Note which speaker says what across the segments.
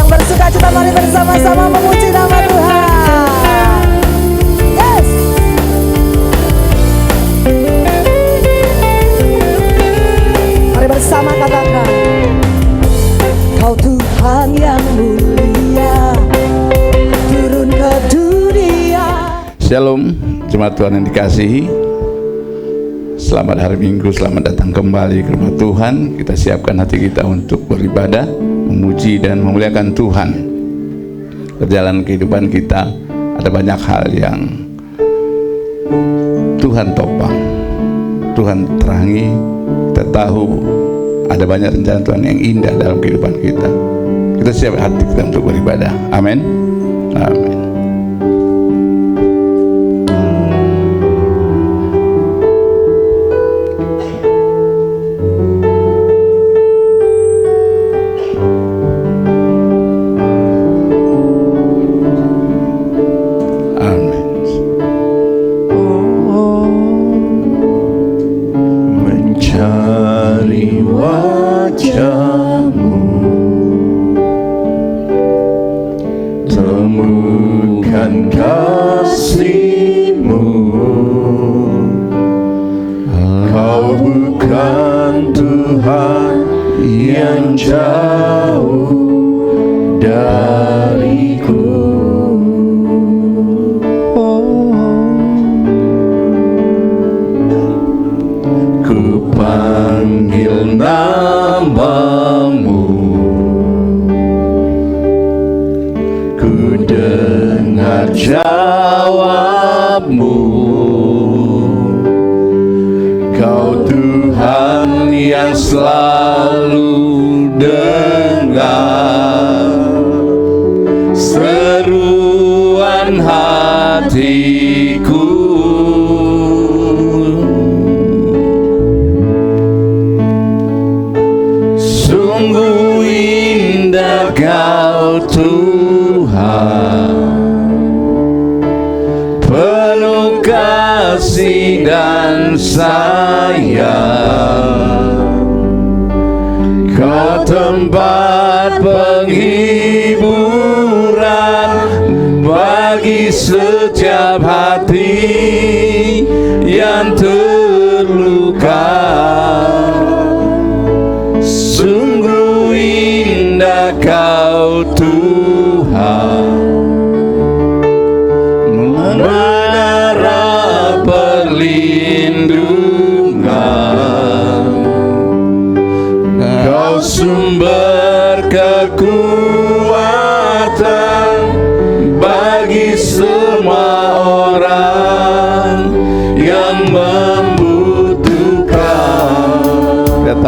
Speaker 1: yang bersuka cita, mari bersama-sama memuji nama Tuhan. Yes. Mari bersama katakan, Kau Tuhan yang mulia, turun ke dunia.
Speaker 2: Shalom, jemaat Tuhan yang dikasihi. Selamat hari Minggu, selamat datang kembali ke rumah Tuhan. Kita siapkan hati kita untuk beribadah, memuji dan memuliakan Tuhan. Perjalanan kehidupan kita ada banyak hal yang Tuhan topang, Tuhan terangi. Kita tahu ada banyak rencana Tuhan yang indah dalam kehidupan kita. Kita siapkan hati kita untuk beribadah. Amin. Amin.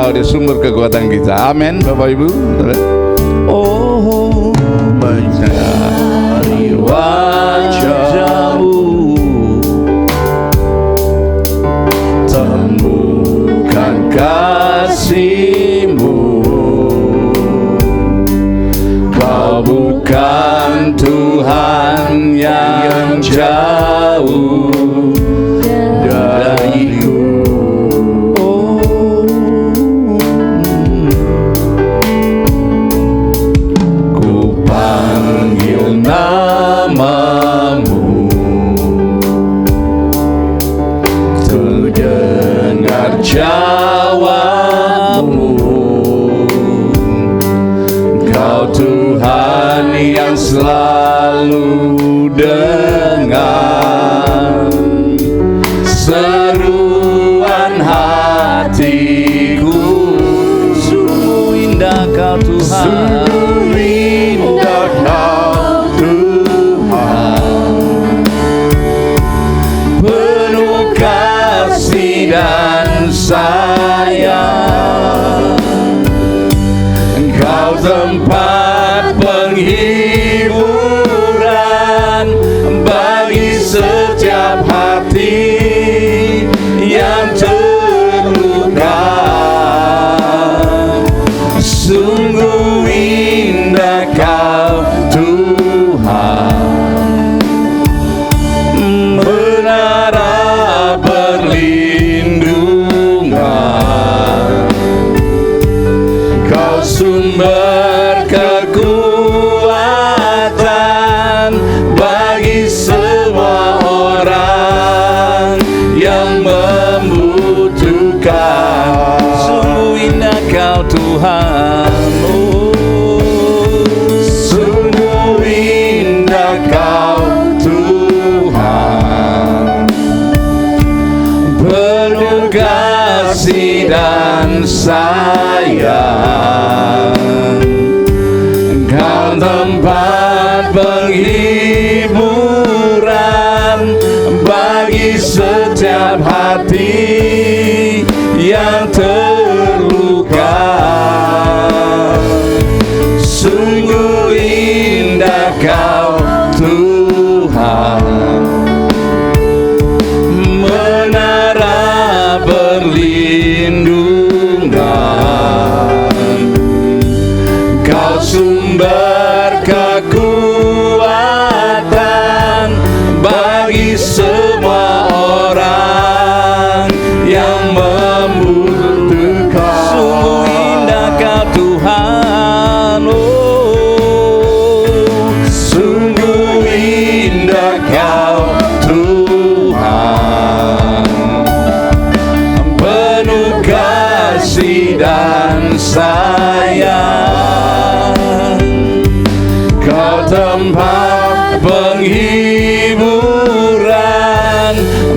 Speaker 2: Dia sumber kekuatan kita. Amin, Bapak Ibu. Oh, mencari wajah-Mu, temukan kasih-Mu. Kau bukan Tuhan yang jauh dariku. Namamu terdengar jawabmu, Kau Tuhan yang selalu dengar seruan hatiku. Sungguh indah Kau Tuhan, sungguh indah Kau dan sayang. Engkau tempat penghiburan bagi setiap hati yang terluka. Sungguh indah Kau Tuhan, menara berlindungan, Kau sumber kekuatan. tempat penghiburan bagi setiap hati yang terluka. Sungguh indah Kau Tuhan, menara perlindungan. Kau sumber kekuatan bagi semua orang yang membutuhkan. Sungguh indah Kau Tuhan, oh, sungguh indah Kau Tuhan, penuh kasih dan sayang. Kau tempat penghiburan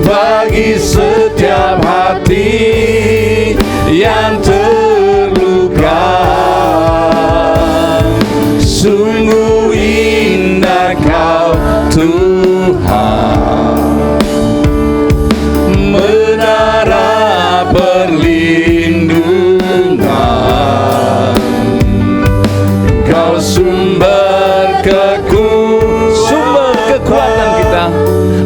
Speaker 2: bagi setiap hati yang terluka. Sungguh indah Kau Tuhan, menara perlindungan. Kau sumber kekuatan kita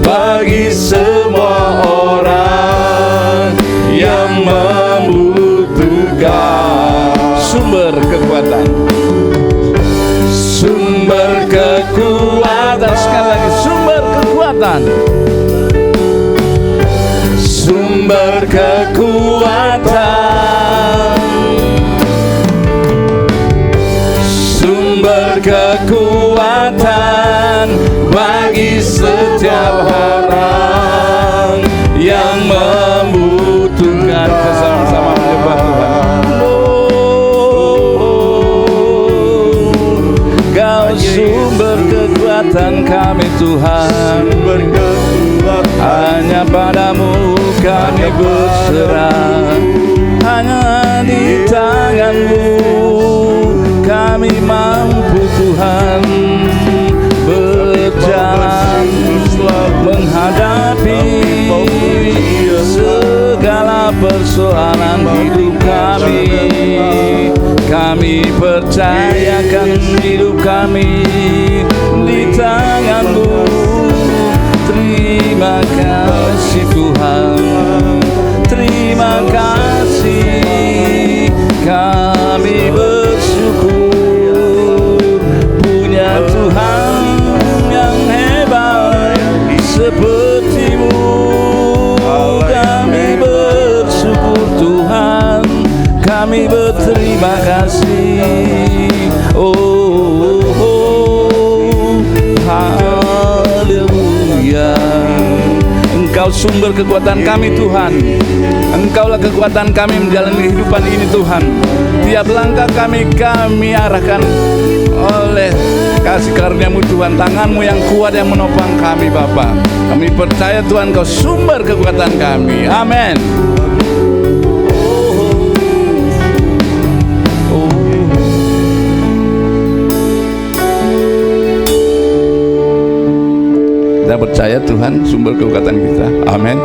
Speaker 2: bagi semua orang yang membutuhkan. Sumber kekuatan, sumber kekuatan. Sekali lagi, sumber kekuatan, sumber kekuatan, sumber kekuatan bagi setiap orang yang membutuhkan. Bersama-sama menyembah Tuhan. Kau sumber kekuatan kami Tuhan, hanya padamu kami berserah, hanya di tangan-Mu kami mampu Tuhan berjalan menghadapi segala persoalan hidup kami. Kami percayakan hidup kami di tangan-Mu. Terima kasih Tuhan, terima kasih. Kami bersyukur punya Tuhan yang hebat seperti-Mu. Kami bersyukur Tuhan, kami berterima kasih. Oh, oh, haleluya. Engkau sumber kekuatan kami Tuhan. Engkaulah kekuatan kami menjalani kehidupan ini Tuhan. Tiap langkah kami arahkan oleh kasih karunia-Mu Tuhan. Tangan-Mu yang kuat yang menopang kami Bapa. Kami percaya Tuhan Kau sumber kekuatan kami. Amin. Kita percaya Tuhan sumber kekuatan kita. Amin.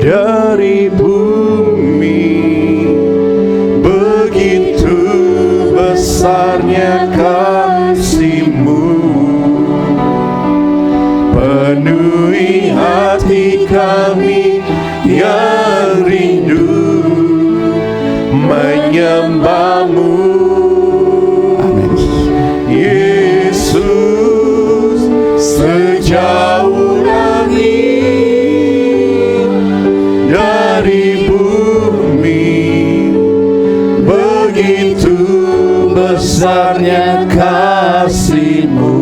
Speaker 3: Dari bumi begitu besarnya kasih-Mu, penuhi hati kami yang rindu menyembah-Mu.
Speaker 2: Amin.
Speaker 3: Yesus, sejauh langit dari bumi begitu besarnya kasih-Mu.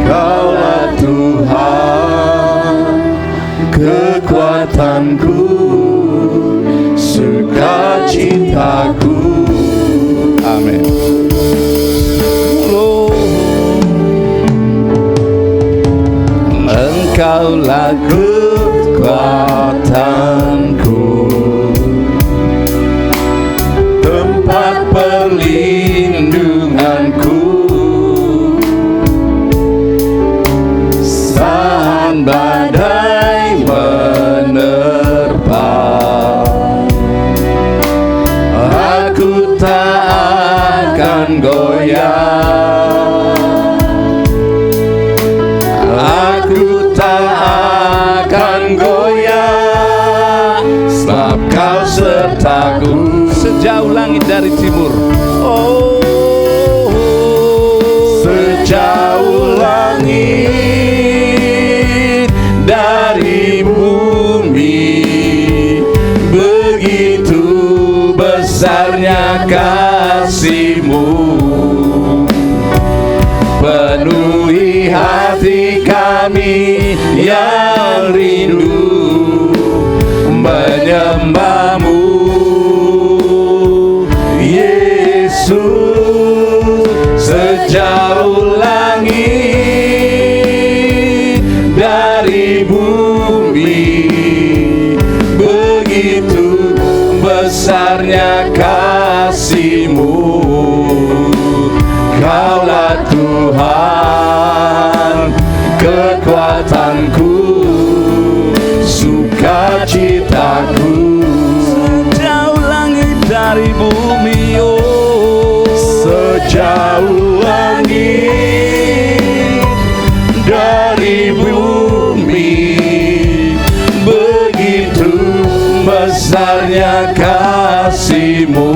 Speaker 3: Kaulah Tuhan, kekuatanku, sukacitaku.
Speaker 2: Amin. Engkaulah
Speaker 3: kekuatanku, tempat perlindunganku, saat badai menerpa, aku tak akan goyah, aku tak akan goyah, sebab Kau sertaku.
Speaker 2: sejauh langit dari timur. Oh,
Speaker 3: Sejauh langit dari bumi, begitu besarnya kasih-Mu. Penuhi hati kami yang rindu menyembah-Mu, Yesus. Sejauh langit dari bumi, begitu besarnya kasih-Mu. Kaulah Tuhan, kekuatanku, sukacitaku.
Speaker 2: sejauh langit dari bumi, oh,
Speaker 3: Sejauh langit dari bumi, begitu besarnya kasih-Mu.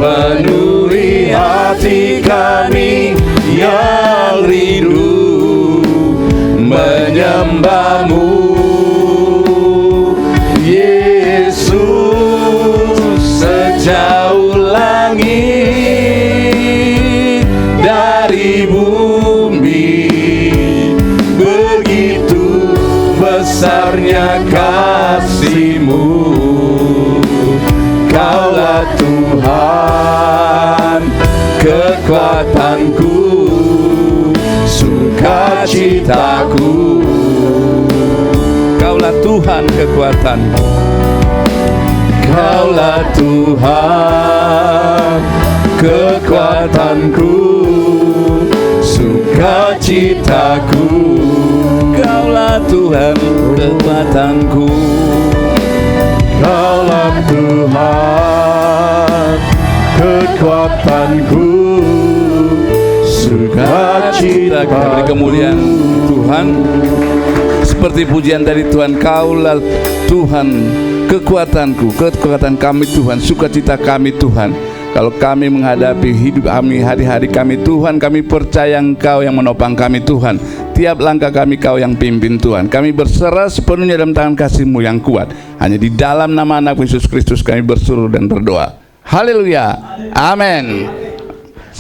Speaker 3: Penuhi hati kami yang rindu menyembah-Mu, Yesus. Sejauh langit dari bumi, begitu besarnya kasih-Mu. Kaulah Tuhan, kekuatanku, sukacitaku.
Speaker 2: Kaulah Tuhan kekuatanku.
Speaker 3: Kaulah Tuhan, kekuatanku, sukacitaku.
Speaker 2: Kaulah Tuhan kekuatanku.
Speaker 3: Kaulah Tuhan, kekuatanku,
Speaker 2: Kita beri
Speaker 3: sukacitaku.
Speaker 2: kemuliaan Tuhan. Seperti pujian dari Tuhan, Kaulah Tuhan kekuatanku, kekuatan kami Tuhan, sukacita kami Tuhan. Kalau kami menghadapi hidup kami, hari-hari kami Tuhan, kami percaya Engkau yang menopang kami Tuhan. Tiap langkah kami Kau yang pimpin Tuhan. Kami berserah sepenuhnya dalam tangan kasih-Mu yang kuat. Hanya di dalam nama anak Yesus Kristus kami berseru dan berdoa. Haleluya. Amin.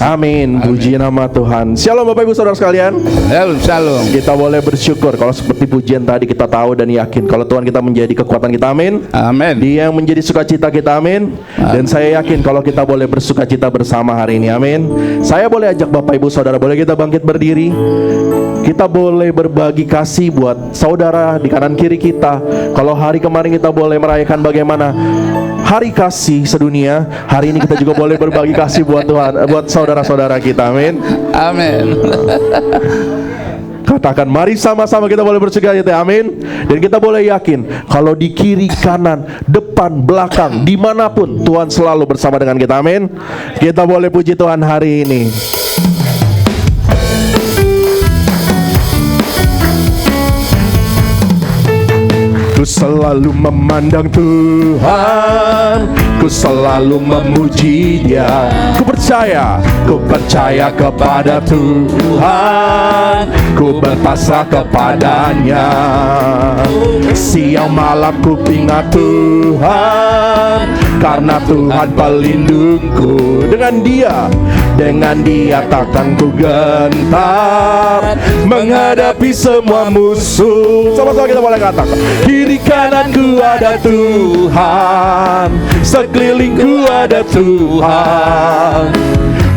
Speaker 3: Amin. Puji nama Tuhan. Shalom Bapak Ibu Saudara sekalian.
Speaker 2: Shalom, shalom.
Speaker 3: Kita boleh bersyukur kalau seperti pujian tadi kita tahu dan yakin kalau Tuhan kita menjadi kekuatan kita, amin.
Speaker 2: Amin.
Speaker 3: Dia yang menjadi sukacita kita, amin. Dan saya yakin kalau kita boleh bersukacita bersama hari ini, amin. Saya boleh ajak Bapak Ibu Saudara, boleh kita bangkit berdiri. Kita boleh berbagi kasih buat saudara di kanan kiri kita. Kalau hari kemarin kita boleh merayakan bagaimana hari kasih sedunia, hari ini kita juga boleh berbagi kasih buat Tuhan, buat saudara-saudara kita, amin.
Speaker 2: Amin.
Speaker 3: Katakan, mari sama-sama kita boleh bersukacita, amin. Dan kita boleh yakin kalau di kiri, kanan, depan, belakang, dimanapun Tuhan selalu bersama dengan kita, amin. Kita boleh puji Tuhan hari ini. Ku selalu memandang Tuhan, ku selalu memuji Dia. Ku percaya kepada Tuhan, ku berpasrah kepadanya. Siang malam ku ingat Tuhan, karena Tuhan pelindungku. Dengan dia takkan ku gentar menghadapi semua musuh. Sama-sama kita boleh katakan, kiri kananku ada Tuhan, sekelilingku ada Tuhan,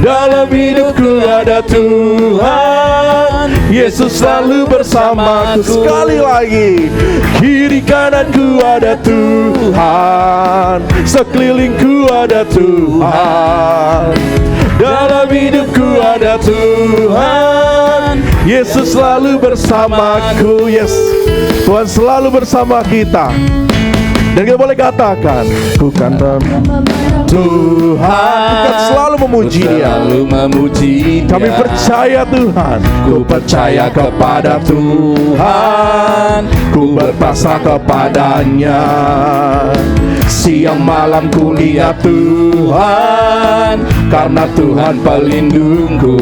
Speaker 3: dalam hidupku ada Tuhan, Yesus selalu bersamaku. Sekali lagi, kiri kananku ada Tuhan, sekelilingku ada Tuhan, dalam hidupku ada Tuhan, Yesus selalu bersamaku. Yes, Tuhan selalu bersama kita. Dan kita boleh katakan, ku kan Tuhan, ku selalu memuji Dia. Kami percaya Tuhan, ku percaya kepada Tuhan, ku berpasrah kepadanya. Siang malam ku lihat Tuhan, karena Tuhan pelindungku.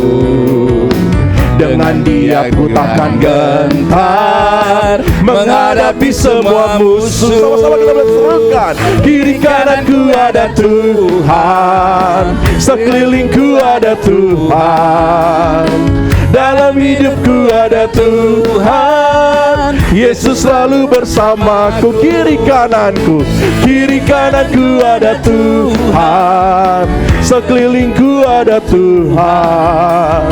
Speaker 3: Dengan Dia ku takkan gentar menghadapi semua musuh. Sama-sama kita berserukan, kiri kananku ada Tuhan, sekelilingku ada Tuhan, dalam hidupku ada Tuhan, Yesus selalu bersamaku. Kiri kananku ada Tuhan, sekelilingku ada Tuhan,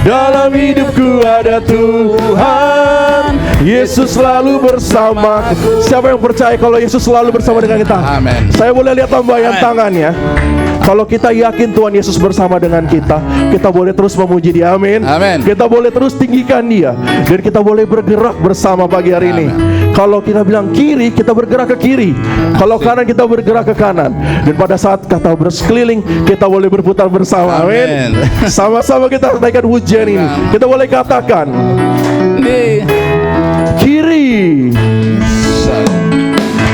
Speaker 3: dalam hidupku ada Tuhan, Yesus selalu bersamaku. Siapa yang percaya kalau Yesus selalu bersama dengan kita?
Speaker 2: Amin.
Speaker 3: Saya boleh lihat tambahan tangannya. Kalau kita yakin Tuhan Yesus bersama dengan kita, kita boleh terus memuji Dia. Amin.
Speaker 2: Amin.
Speaker 3: Kita boleh terus tinggikan Dia, dan kita boleh bergerak bersama pagi hari ini. Kalau kita bilang kiri, kita bergerak ke kiri. Kalau kanan, kita bergerak ke kanan. Dan pada saat kata bersekeliling, kita boleh berputar bersama. Amin. Sama-sama kita naikkan hujan ini. Kita boleh katakan, kiri,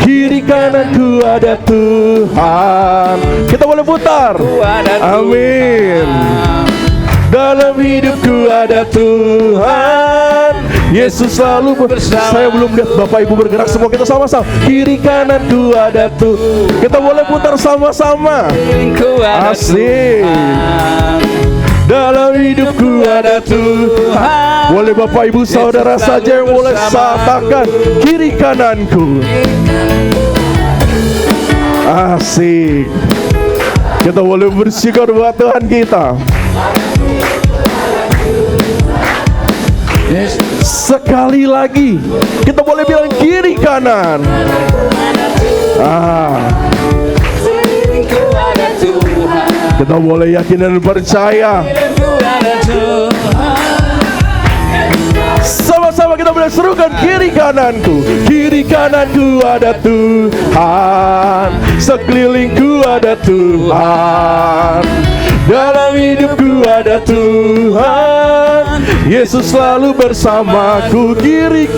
Speaker 3: kiri kananku ada Tuhan. Kita boleh putar. Amin. Dalam hidupku ada Tuhan, Yesus selalu bersama. Saya belum lihat Bapak Ibu bergerak semua. Kita sama-sama, kiri kananku ada Tuhan. Kita boleh putar sama-sama. Asik. Dalam hidupku ada Tuhan. Boleh Bapak Ibu Saudara saja yang boleh katakan, kiri kananku. Asik. Kita boleh bersyukur buat Tuhan kita. Sekali lagi, kita boleh bilang kiri kanan. Kita boleh yakin dan percaya. Sama-sama kita boleh serukan, kiri kananku ada Tuhan, sekelilingku ada Tuhan, dalam hidupku ada Tuhan, Yesus selalu bersamaku. Kiri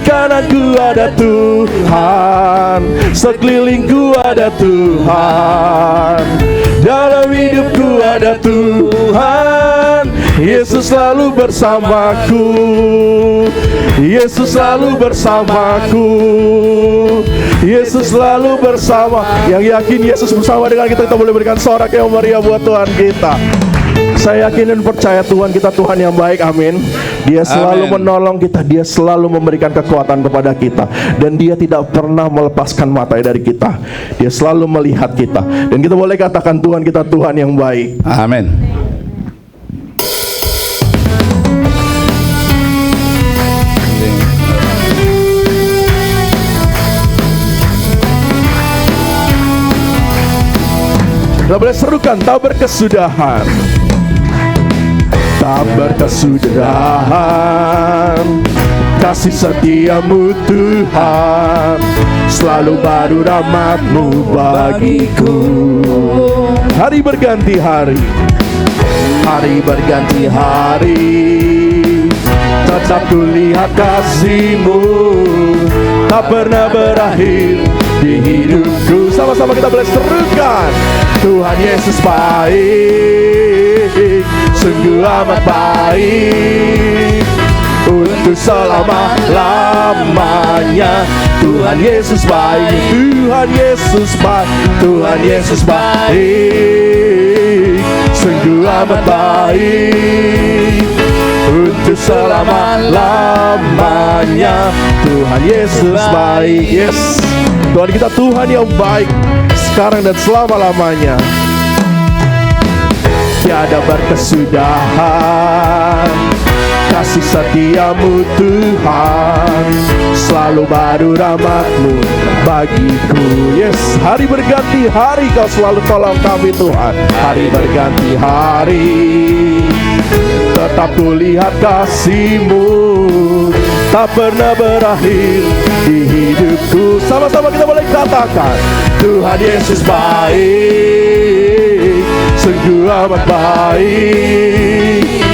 Speaker 3: kananku ada Tuhan, sekelilingku ada Tuhan, dalam hidupku ada Tuhan, Yesus selalu bersamaku. Yesus selalu bersamaku. Yesus selalu bersama. Yang yakin Yesus bersama dengan kita, kita boleh berikan sorak yang meriah buat Tuhan kita. Saya yakin dan percaya Tuhan kita Tuhan yang baik. Amin. Dia selalu menolong kita, Dia selalu memberikan kekuatan kepada kita, dan Dia tidak pernah melepaskan mata dari kita. Dia selalu melihat kita, dan kita boleh katakan Tuhan kita Tuhan yang baik.
Speaker 2: Amin.
Speaker 3: Kita boleh serukan, tak berkesudahan, tak berkesudahan, kasih setiamu Tuhan, selalu baru rahmat-Mu bagiku. Hari berganti hari, hari berganti hari, tetap kulihat kasih-Mu, tak pernah berakhir di hidupku. Sama-sama kita boleh serukan, Tuhan Yesus baik, sungguh amat baik. Untuk untuk selama-lamanya. Tuhan Yesus baik, Tuhan Yesus baik, Tuhan Yesus baik, sungguh amat baik untuk selama-lamanya. Tuhan Yesus baik. Yes, Tuhan kita Tuhan yang baik sekarang dan selama-lamanya. Tiada berkesudahan kasih setiamu Tuhan, selalu baru rahmat-Mu bagiku. Yes, hari berganti hari Kau selalu tolong kami Tuhan. Hari berganti hari, tetap kulihat kasih-Mu tak pernah berakhir di hidupku. Sama-sama kita boleh katakan, Tuhan Yesus baik, sungguh amat baik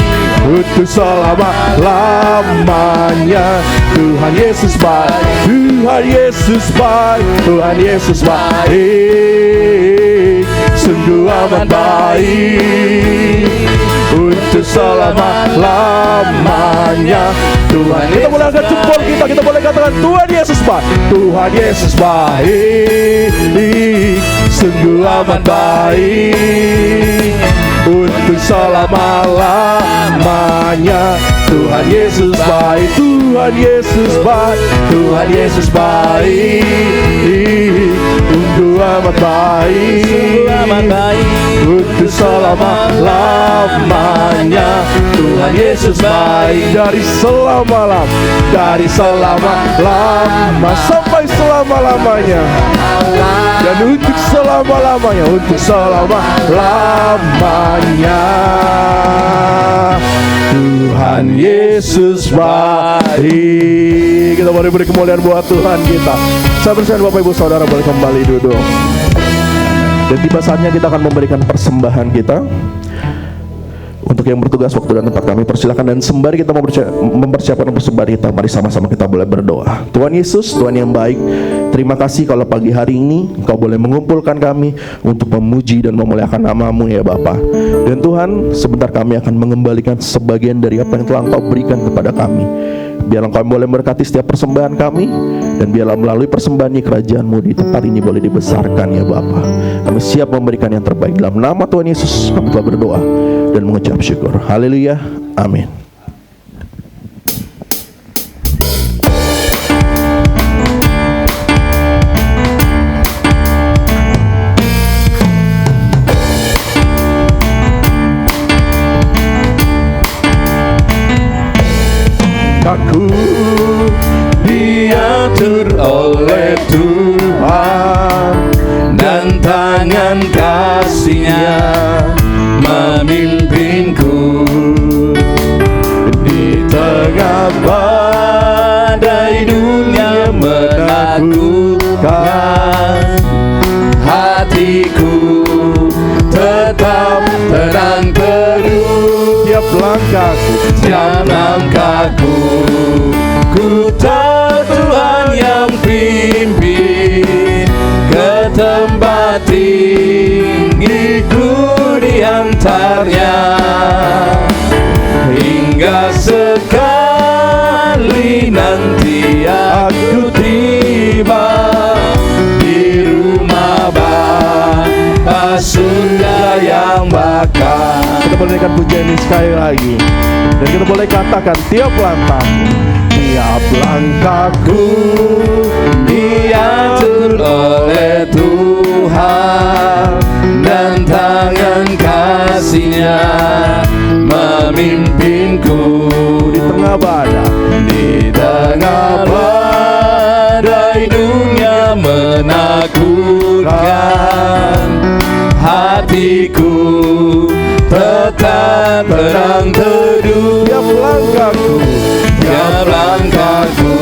Speaker 3: untuk selama-lamanya. Tuhan Yesus baik, Tuhan Yesus baik, Tuhan Yesus baik, sungguh amat baik untuk selama-lamanya. Tuhan, kita boleh angkat jempol kita boleh katakan Tuhan Yesus baik, Tuhan Yesus baik, sungguh amat baik untuk selama-lamanya. Tuhan Yesus baik, Tuhan Yesus baik, Tuhan Yesus baik, sungguh amat baik untuk selama-lamanya. Tuhan Yesus baik dari selama-lama sampai selama-lamanya, dan untuk selama-lamanya, untuk selama-lamanya. Tuhan Yesus baik. Kita boleh beri kemuliaan buat Tuhan kita. Saya bersihan Bapak Ibu Saudara boleh kembali duduk. Dan tiba saatnya kita akan memberikan persembahan kita. Untuk yang bertugas waktu dan tempat kami persilakan, dan sembari kita mempersiapkan persembahan kita, mari sama-sama kita boleh berdoa. Tuhan Yesus, Tuhan yang baik, terima kasih kalau pagi hari ini Engkau boleh mengumpulkan kami untuk memuji dan memuliakan nama-Mu ya Bapa. Dan Tuhan, sebentar kami akan mengembalikan sebagian dari apa yang telah Engkau berikan kepada kami. Biarlah Engkau boleh berkati setiap persembahan kami, dan biarlah melalui persembahan ini kerajaan-Mu di tempat ini boleh dibesarkan ya Bapa. Kami siap memberikan yang terbaik. Dalam nama Tuhan Yesus kami telah berdoa dan mengucap syukur. Haleluya, amin. Aku diatur oleh Tuhan, dan tangan kasih-Nya memimpinku di tengah badai dunia menakutkan. Hatiku tetap tenang teduh, tiap langkahku ku tahu Tuhan yang pimpin ke tempat tinggiku, diantarnya hingga sekali nanti aku tiba di rumah Bapa surga yang bakal. Kita boleh naikkan pujian ini sekali lagi, dan kita boleh katakan tiap langkahku diatur oleh Tuhan, dan tangan kasih-Nya memimpinku di tengah badai dunia menakutkan. Hatiku tetap tenang teduh, tiap langkahku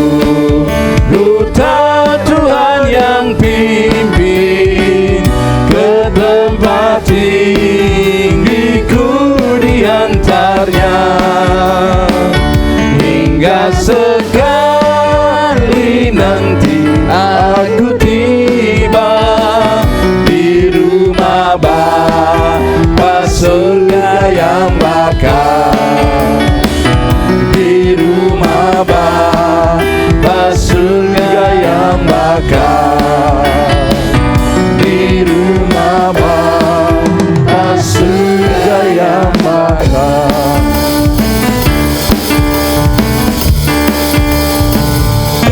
Speaker 3: ku tahu Tuhan di rumah Bapa surga yang maha.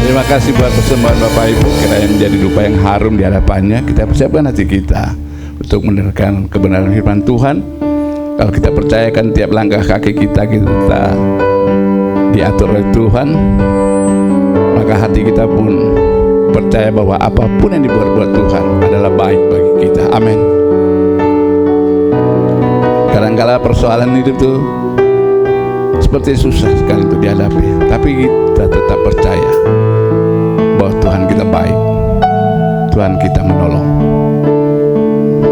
Speaker 2: Terima kasih buat persembahan Bapak Ibu, kiranya menjadi dupa yang harum di hadapannya. Kita persiapkan hati kita untuk mendengarkan kebenaran firman Tuhan. Kalau kita percayakan tiap langkah kaki kita diatur oleh Tuhan, maka hati kita pun percaya bahwa apapun yang dibuat Tuhan adalah baik bagi kita. Amin. Kadang-kala persoalan hidup itu seperti susah sekali untuk dihadapi, tapi kita tetap percaya bahwa Tuhan kita baik, Tuhan kita menolong.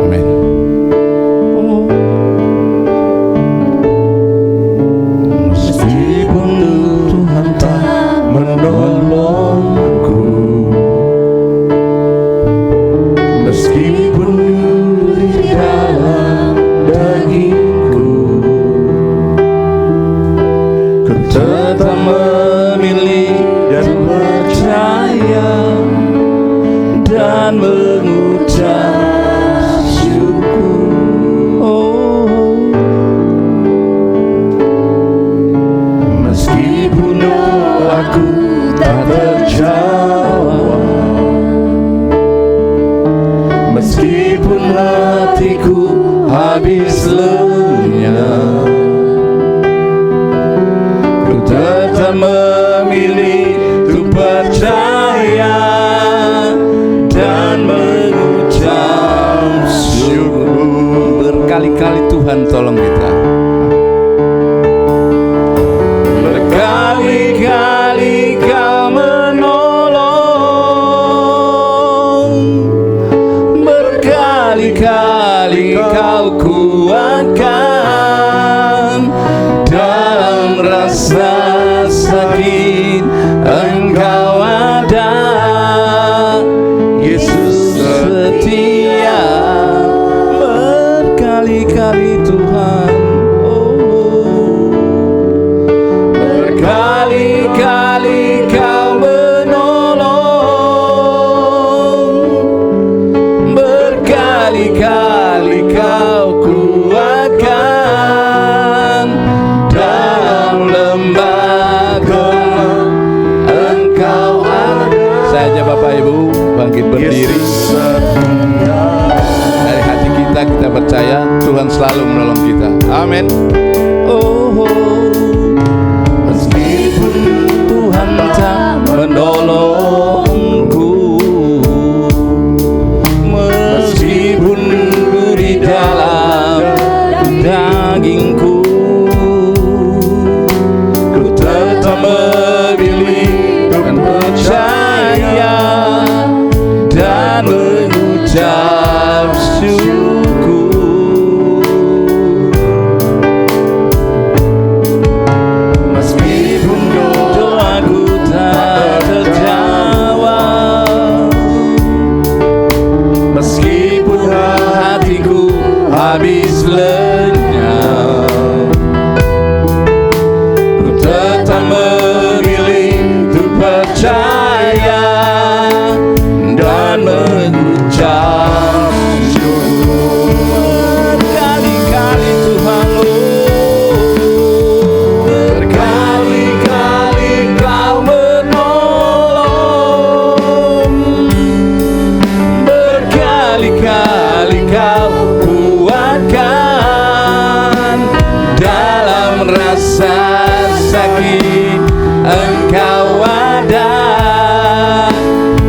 Speaker 2: Amin.
Speaker 3: Meskipun Tuhan tak menolongku, meskipun di dalam dagingku, ku tetap memilih dan percaya dan mengucap syukur. Oh, meskipun doaku tak terjawab, meskipun hatiku habis lenyap, ku tetap memilih untuk percaya dan mengucap syukur.
Speaker 2: Berkali-kali Tuhan tolong kita.
Speaker 3: Berkali-kali Kau menolong, berkali-kali Kau kuatkan dalam rasa sakit. Engkau ada, Yesus setia. Berkali-kali Tuhan, oh, berkali-kali Kau menolong, berkali-kali Kau kuatkan dalam lembah gelap. Engkau ada.
Speaker 2: Saja Bapak Ibu bangkit berdiri. Dari hati kita percaya Tuhan selalu menolong kita. Amin.
Speaker 3: Oh, meskipun Tuhan tak menolongku, meskipun di dalam dagingku, ku tetap memilih dan percaya dan mengucap syukur. Meskipun doaku tak terjawab, meskipun hatiku habis lenyap, ku tetap memilih untuk percaya dan mengucap syukur. Berkali-kali Tuhan, berkali-kali Kau menolong, berkali-kali Kau kuatkan dalam rasa sakit. Engkau ada,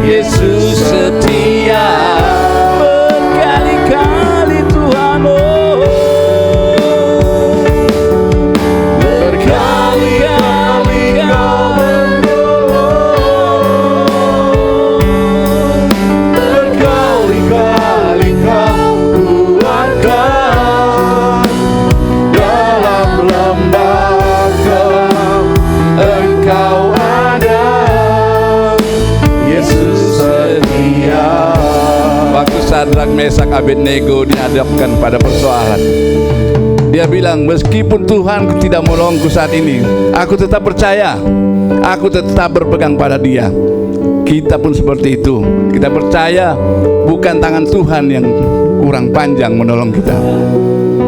Speaker 3: Yesus setia. Berkali-kali Tuhan, oh, berkali-kali Kau menolong, berkali-kali Kau kuatkan dalam lembah gelap. Engkau ada, Yesus setia.
Speaker 2: Waktu Sadrak, Mesak, Abednego dihadapkan pada persoalan, dia bilang, meskipun Tuhan tidak menolongku saat ini, aku tetap percaya, aku tetap berpegang pada Dia. Kita pun seperti itu. Kita percaya bukan tangan Tuhan yang kurang panjang menolong kita,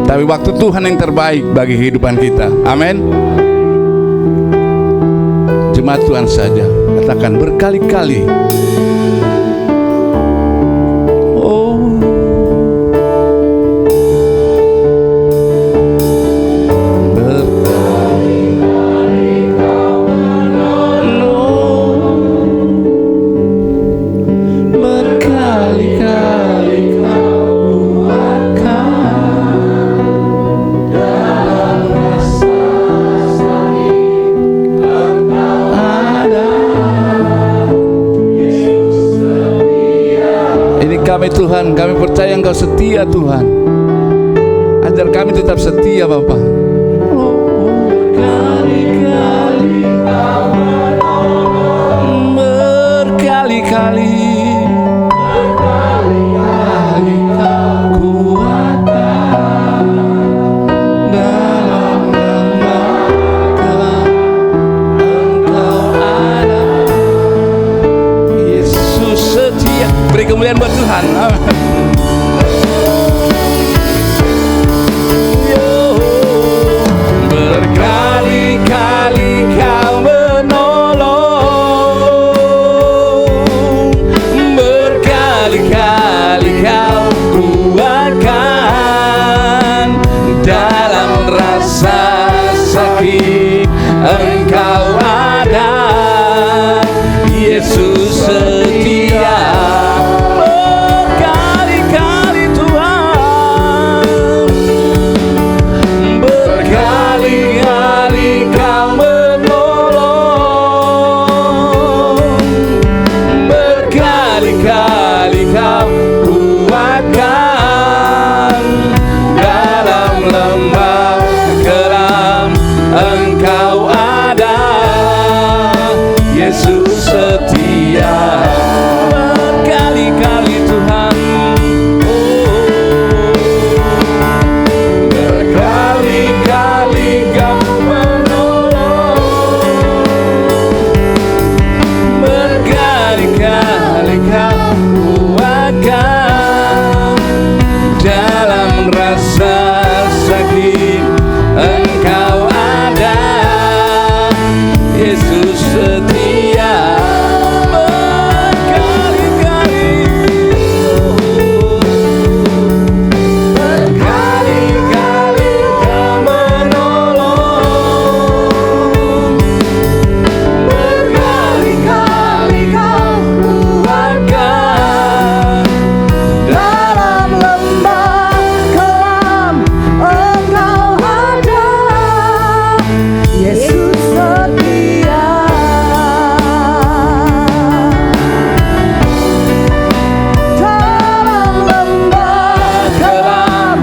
Speaker 2: tapi waktu Tuhan yang terbaik bagi kehidupan kita. Amin. Jemaat Tuhan saja, katakan berkali-kali, oh, berkali-kali Kau menolong, berkali-kali Kau kuatkan dalam rasa sakit. Engkau ada, Yesus setia. Ini kami Tuhan, kami percaya Engkau setia Tuhan. Ajar kami tetap setia Bapa. Berkali-kali Kau menolong, berkali-kali Kau kuatkan dalam lembaga. Engkau ada, Yesus setia. Beri kemuliaan buat Tuhan. Amin. Berkali-kali Kau menolong, berkali-kali Kau kuatkan dalam rasa sakit. Engkau ada, Yesus setia. Berkali-kali Tuhan, berkali-kali Kau menolong, berkali-kali Kau kuatkan dalam lembah kelam. Engkau ada, Yesus setia. Berkali-kali Tuhan, berkali-kali Kau menolong, berkali-kali Kau kuatkan dalam rasa sakit. Engkau ada, Yesus setia. Berkali-kali, berkali-kali Kau menolong, berkali-kali Kau kuatkan
Speaker 1: Dalam lembah kelam Engkau ada, Yesus setia. Dalam lembah kelam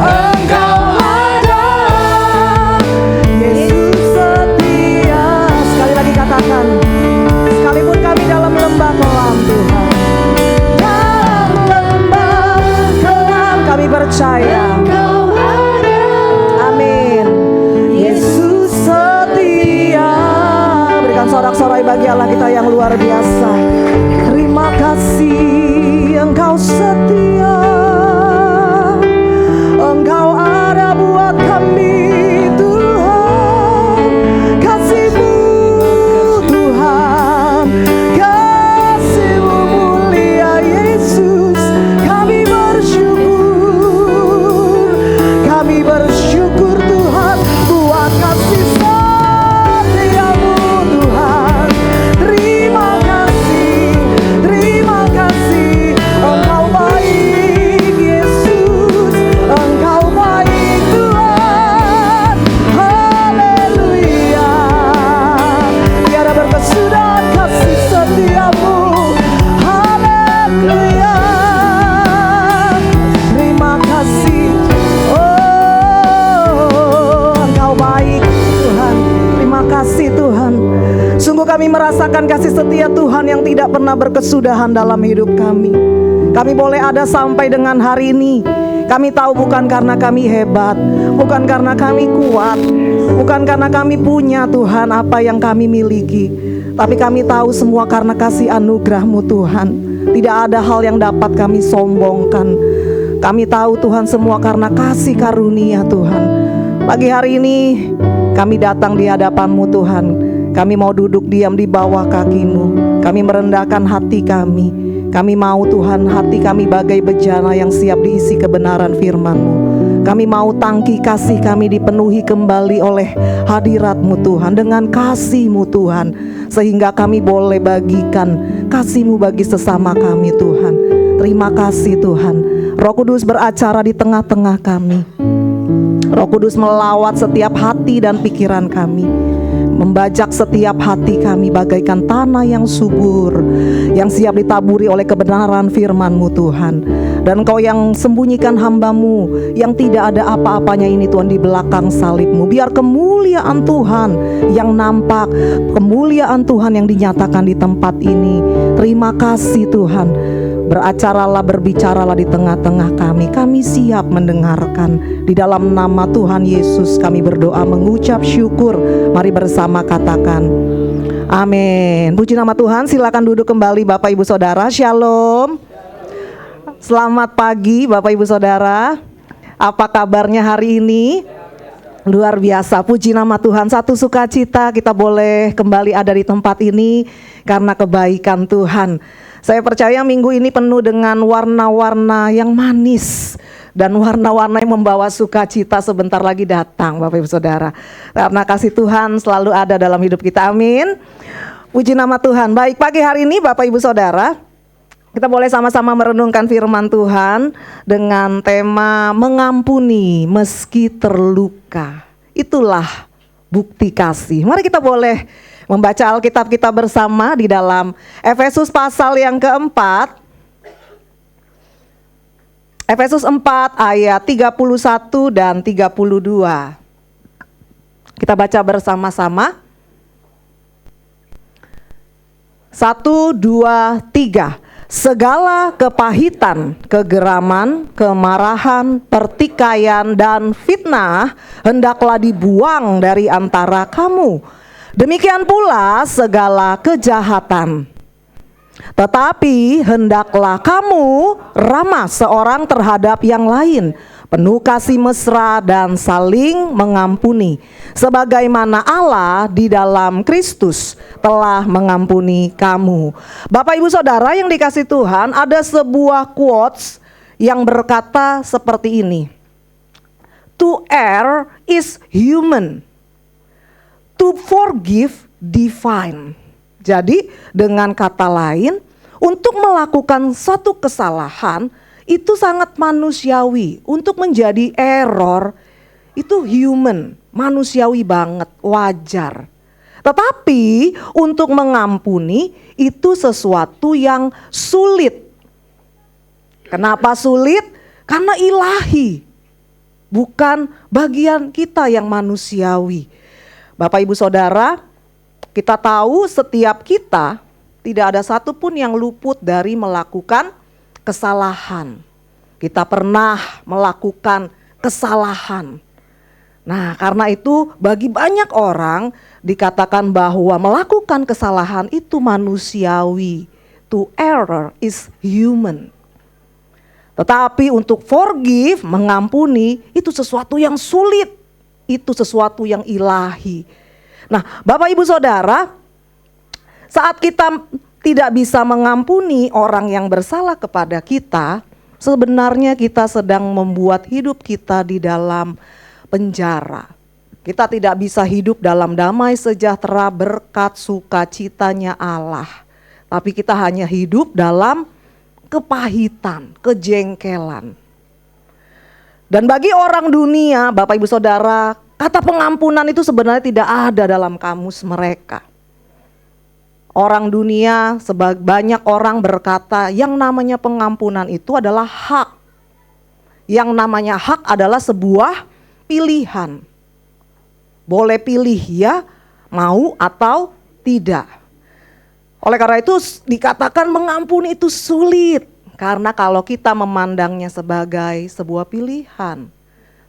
Speaker 1: Engkau ada, Yesus setia. Sekali lagi katakan, sekalipun kami dalam lembah kelam Tuhan, dalam lembah kelam kami percaya Engkau ada. Amin. Yesus setia. Berikan sorak-sorai bagi Allah kita yang luar biasa. Terima kasih Engkau setia. Engkau ada buat kami Tuhan. Kasih-Mu Tuhan, kasih-Mu mulia Yesus. Kami bersyukur, kami bersyukur Tuhan buat kasih setiamu Tuhan. Terima kasih, terima kasih. Engkau baik Yesus, Engkau baik Tuhan. Haleluya. Tiada berkesudahan kasih setiamu. Haleluya. Terima kasih. Oh, Engkau baik Tuhan. Terima kasih Tuhan. Sungguh kami merasakan kasih setia Tuhan yang tidak pernah berkesudahan dalam hidup kami. Kami boleh ada sampai dengan hari ini. Kami tahu bukan karena kami hebat, bukan karena kami kuat, bukan karena kami punya Tuhan apa yang kami miliki, Tapi kami tahu semua karena kasih anugerah-Mu Tuhan. Tidak ada hal yang dapat kami sombongkan. Kami tahu Tuhan semua karena kasih karunia Tuhan. Pagi hari ini kami datang di hadapan-Mu Tuhan. Kami mau duduk diam di bawah kaki-Mu. Kami merendahkan hati kami. Kami mau Tuhan, hati kami bagai bejana yang siap diisi kebenaran firman-Mu. Kami mau tangki kasih kami dipenuhi kembali oleh hadirat-Mu Tuhan, dengan kasih-Mu Tuhan, sehingga kami boleh bagikan kasih-Mu bagi sesama kami Tuhan. Terima kasih Tuhan. Roh Kudus beracara di tengah-tengah kami. Roh Kudus melawat setiap hati dan pikiran kami, membajak setiap hati kami bagaikan tanah yang subur, yang siap ditaburi oleh kebenaran firman-Mu Tuhan. Dan Engkau yang sembunyikan hamba-Mu yang tidak ada apa-apanya ini Tuhan di belakang salib-Mu. Biar kemuliaan Tuhan yang nampak, kemuliaan Tuhan yang dinyatakan di tempat ini. Terima kasih Tuhan. Beracaralah, berbicaralah di tengah-tengah kami. Kami siap mendengarkan. Di dalam nama Tuhan Yesus kami berdoa mengucap syukur. Mari bersama katakan amin. Puji nama Tuhan. Silakan duduk kembali Bapak Ibu Saudara. Shalom. Selamat pagi Bapak Ibu Saudara. Apa kabarnya hari ini? Luar biasa, puji nama Tuhan. Satu sukacita kita boleh kembali ada di tempat ini karena kebaikan Tuhan. Saya percaya minggu ini penuh dengan warna-warna yang manis dan warna-warna yang membawa sukacita sebentar lagi datang Bapak Ibu Saudara. Karena kasih Tuhan selalu ada dalam hidup kita, amin. Puji nama Tuhan. Baik, pagi hari ini Bapak Ibu Saudara, kita boleh sama-sama merenungkan firman Tuhan dengan tema mengampuni meski terluka. Itulah bukti kasih. Mari kita boleh membaca Alkitab kita bersama di dalam Efesus pasal yang keempat. Efesus 4 ayat 31 dan 32. Kita baca bersama-sama. 1, 2, 3. Segala kepahitan, kegeraman, kemarahan, pertikaian, dan fitnah hendaklah dibuang dari antara kamu. Demikian pula segala kejahatan. Tetapi hendaklah kamu ramah seorang terhadap yang lain, penuh kasih mesra dan saling mengampuni, sebagaimana Allah di dalam Kristus telah mengampuni kamu. Bapak Ibu Saudara yang dikasihi Tuhan, ada sebuah quotes yang berkata seperti ini. To err is human, to forgive divine. Jadi dengan kata lain, untuk melakukan satu kesalahan itu sangat manusiawi. Untuk menjadi error itu human, manusiawi banget, wajar. Tetapi untuk mengampuni itu sesuatu yang sulit. Kenapa sulit? Karena ilahi, bukan bagian kita yang manusiawi. Bapak Ibu Saudara, kita tahu setiap kita tidak ada satupun yang luput dari melakukan kesalahan. Kita pernah melakukan kesalahan. Nah, karena itu bagi banyak orang dikatakan bahwa melakukan kesalahan itu manusiawi. To err is human. Tetapi untuk forgive, mengampuni, itu sesuatu yang sulit. Itu sesuatu yang ilahi. Nah, Bapak Ibu Saudara, saat kita tidak bisa mengampuni orang yang bersalah kepada kita, sebenarnya kita sedang membuat hidup kita di dalam penjara. Kita tidak bisa hidup dalam damai sejahtera berkat sukacitanya Allah. Tapi kita hanya hidup dalam kepahitan, kejengkelan. Dan bagi orang dunia, Bapak Ibu Saudara, kata pengampunan itu sebenarnya tidak ada dalam kamus mereka. Orang dunia, banyak orang berkata yang namanya pengampunan itu adalah hak. Yang namanya hak adalah sebuah pilihan. Boleh pilih ya, mau atau tidak. Oleh karena itu dikatakan mengampuni itu sulit. Karena kalau kita memandangnya sebagai sebuah pilihan.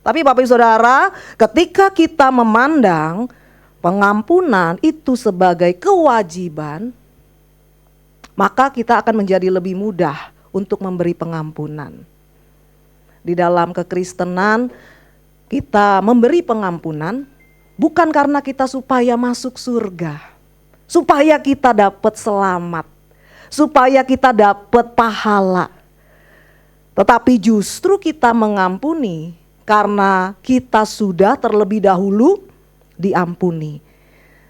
Speaker 1: Tapi Bapak Ibu Saudara, ketika kita memandang pengampunan itu sebagai kewajiban, maka kita akan menjadi lebih mudah untuk memberi pengampunan. Di dalam kekristenan, kita memberi pengampunan bukan karena kita supaya masuk surga, supaya kita dapat selamat, supaya kita dapat pahala. Tetapi justru kita mengampuni karena kita sudah terlebih dahulu diampuni.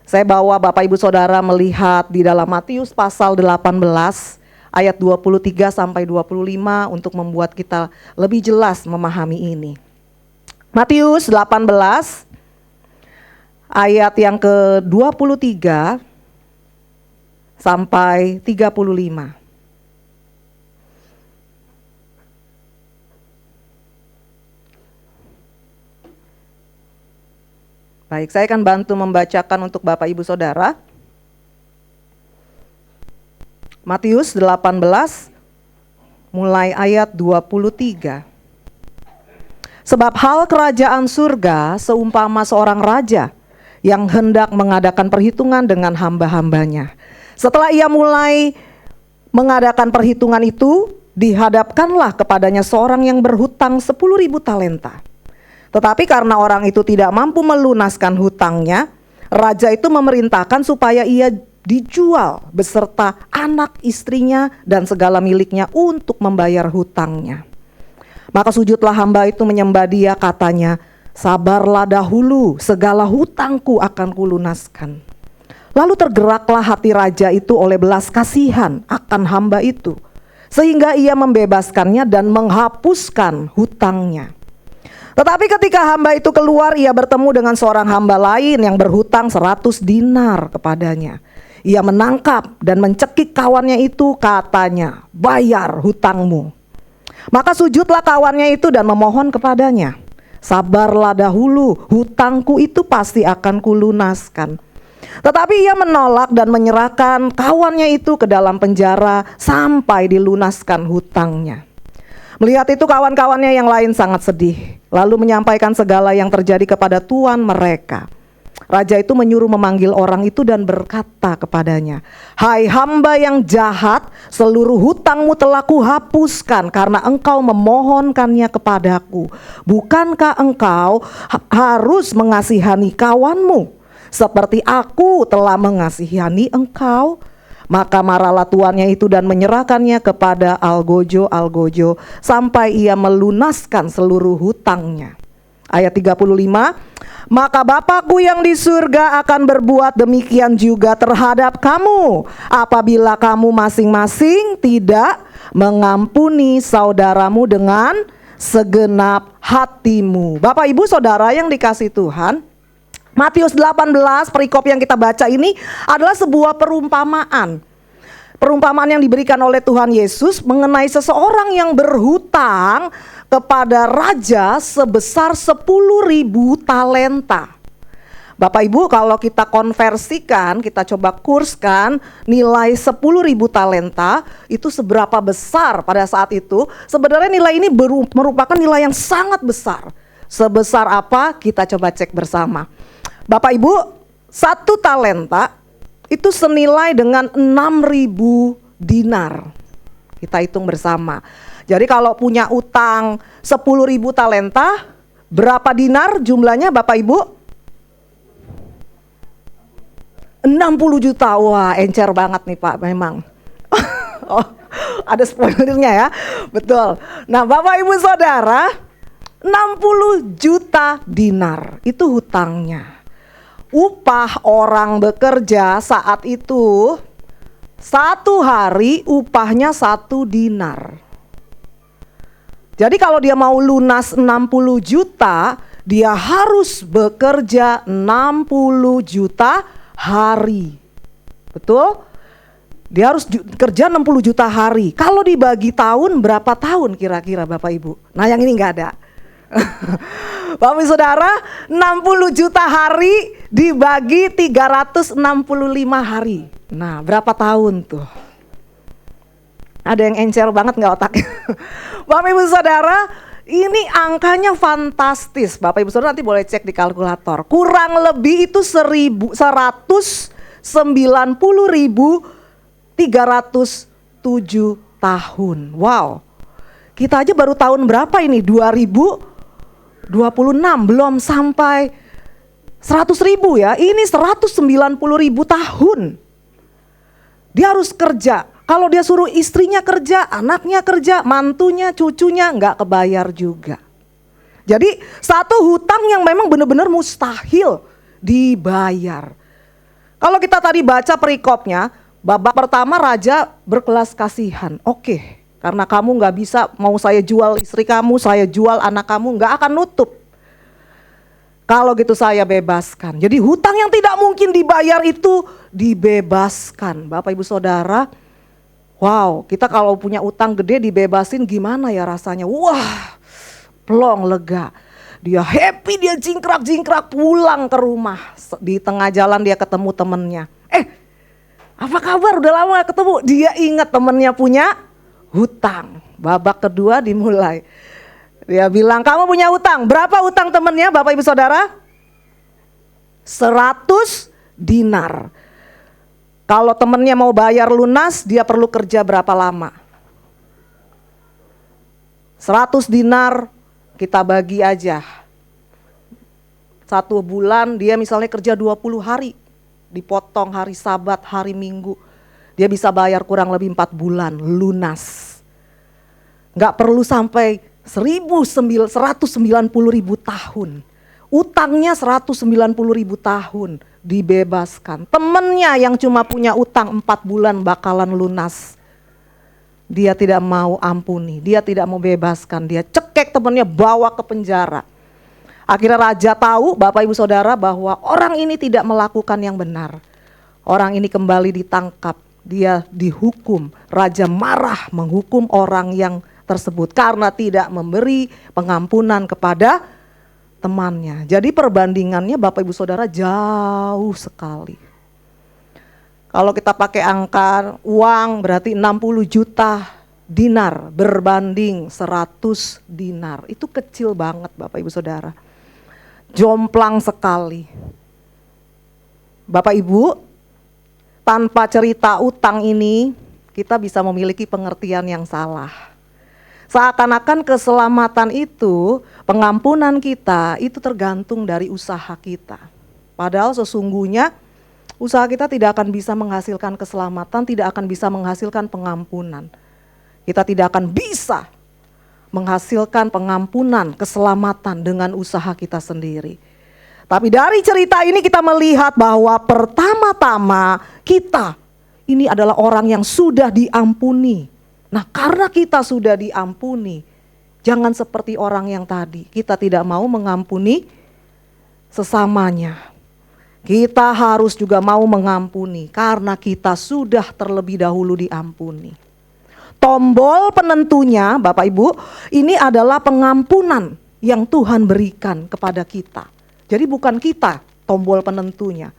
Speaker 1: Saya bawa Bapak Ibu Saudara melihat di dalam Matius pasal 18 ayat 23 sampai 25 untuk membuat kita lebih jelas memahami ini. Matius 18 ayat yang ke-23 sampai 35. Baik, saya akan bantu membacakan untuk Bapak Ibu Saudara. Matius 18 mulai ayat 23. Sebab hal kerajaan surga seumpama seorang raja yang hendak mengadakan perhitungan dengan hamba-hambanya. Setelah ia mulai mengadakan perhitungan itu, dihadapkanlah kepadanya seorang yang berhutang 10.000 talenta. Tetapi karena orang itu tidak mampu melunaskan hutangnya, raja itu memerintahkan supaya ia dijual beserta anak istrinya dan segala miliknya untuk membayar hutangnya. Maka sujudlah hamba itu menyembah dia, katanya, sabarlah dahulu, segala hutangku akan kulunaskan. Lalu tergeraklah hati raja itu oleh belas kasihan akan hamba itu, sehingga ia membebaskannya dan menghapuskan hutangnya. Tetapi ketika hamba itu keluar, ia bertemu dengan seorang hamba lain yang berhutang 100 dinar kepadanya. Ia menangkap dan mencekik kawannya itu, katanya, bayar hutangmu. Maka sujudlah kawannya itu dan memohon kepadanya, sabarlah dahulu, hutangku itu pasti akan kulunaskan. Tetapi ia menolak dan menyerahkan kawannya itu ke dalam penjara sampai dilunaskan hutangnya. Melihat itu kawan-kawannya yang lain sangat sedih, lalu menyampaikan segala yang terjadi kepada tuan mereka. Raja itu menyuruh memanggil orang itu dan berkata kepadanya, hai hamba yang jahat, seluruh hutangmu telah kuhapuskan karena engkau memohonkannya kepadaku. Bukankah engkau harus mengasihani kawanmu seperti aku telah mengasihani engkau? Maka marahlah tuannya itu dan menyerahkannya kepada algojo sampai ia melunaskan seluruh hutangnya. Ayat 35, maka Bapakku yang di surga akan berbuat demikian juga terhadap kamu, apabila kamu masing-masing tidak mengampuni saudaramu dengan segenap hatimu. Bapak Ibu Saudara yang dikasihi Tuhan, Matius 18 perikop yang kita baca ini adalah sebuah perumpamaan. Perumpamaan yang diberikan oleh Tuhan Yesus mengenai seseorang yang berhutang kepada raja sebesar 10.000 talenta. Bapak Ibu, kalau kita konversikan, kita coba kurskan nilai 10.000 talenta itu seberapa besar pada saat itu. Sebenarnya nilai ini merupakan nilai yang sangat besar. Sebesar apa? Kita coba cek bersama. Bapak Ibu, 1 talenta itu senilai dengan 6.000 dinar. Kita hitung bersama. Jadi kalau punya utang 10.000 talenta, berapa dinar jumlahnya Bapak Ibu? 60 juta. Wah, encer banget nih Pak memang. Oh, ada spoilernya ya. Betul. Nah, Bapak Ibu Saudara, 60 juta dinar itu hutangnya. Upah orang bekerja saat itu 1 hari upahnya 1 dinar. Jadi kalau dia mau lunas 60 juta, dia harus bekerja 60 juta hari. Betul? Dia harus kerja 60 juta hari. Kalau dibagi tahun, berapa tahun kira-kira Bapak Ibu? Nah yang ini nggak ada. Bapak Ibu Saudara, 60 juta hari dibagi 365 hari. Nah, berapa tahun tuh? Ada yang encer banget nggak otaknya? Bapak Ibu Saudara, Ini angkanya fantastis. Bapak Ibu Saudara nanti boleh cek di kalkulator. Kurang lebih itu 190.307 tahun. Wow. Kita aja baru tahun berapa ini? 2026, belum sampai 100.000 ya. Ini 190.000 tahun. Dia harus kerja. Kalau dia suruh istrinya kerja, anaknya kerja, mantunya, cucunya nggak kebayar juga. Jadi satu hutang yang memang benar-benar mustahil dibayar. Kalau kita tadi baca perikopnya, babak pertama raja berkelas kasihan. Oke, karena kamu nggak bisa, mau saya jual istri kamu, saya jual anak kamu, nggak akan nutup. Kalau gitu saya bebaskan. Jadi hutang yang tidak mungkin dibayar itu dibebaskan. Bapak Ibu Saudara, wow, kita kalau punya utang gede dibebasin gimana ya rasanya? Wah, plong, lega. Dia happy, dia jingkrak-jingkrak pulang ke rumah. Di tengah jalan dia ketemu temennya. Apa kabar? Udah lama gak ketemu. Dia ingat temennya punya hutang. Babak kedua dimulai. Dia bilang, kamu punya hutang. Berapa hutang temennya Bapak Ibu Saudara? 100 dinar. Kalau temennya mau bayar lunas, dia perlu kerja berapa lama? 100 dinar kita bagi aja. 1 bulan dia misalnya kerja 20 hari. Dipotong hari Sabat, hari Minggu. Dia bisa bayar kurang lebih 4 bulan lunas. Gak perlu sampai 190.000 tahun. Utangnya 190.000 tahun dibebaskan. Temennya yang cuma punya utang 4 bulan bakalan lunas. Dia tidak mau ampuni, dia tidak mau bebaskan. Dia cekek temennya, bawa ke penjara. Akhirnya raja tahu, Bapak Ibu Saudara, bahwa orang ini tidak melakukan yang benar. Orang ini kembali ditangkap, dia dihukum. Raja marah menghukum orang yang tersebut karena tidak memberi pengampunan kepada temannya. Jadi perbandingannya Bapak Ibu Saudara jauh sekali. Kalau kita pakai angka uang berarti 60 juta dinar berbanding 100 dinar. Itu kecil banget Bapak Ibu Saudara. Jomplang sekali. Bapak Ibu, tanpa cerita utang ini kita bisa memiliki pengertian yang salah. Seakan-akan keselamatan itu, pengampunan kita itu tergantung dari usaha kita. Padahal sesungguhnya usaha kita tidak akan bisa menghasilkan keselamatan, tidak akan bisa menghasilkan pengampunan. Kita tidak akan bisa menghasilkan pengampunan, keselamatan dengan usaha kita sendiri. Tapi dari cerita ini kita melihat bahwa pertama-tama kita ini adalah orang yang sudah diampuni. Nah, karena kita sudah diampuni, jangan seperti orang yang tadi. Kita tidak mau mengampuni sesamanya. Kita harus juga mau mengampuni karena kita sudah terlebih dahulu diampuni. Tombol penentunya, Bapak Ibu, ini adalah pengampunan yang Tuhan berikan kepada kita. Jadi bukan kita tombol penentunya.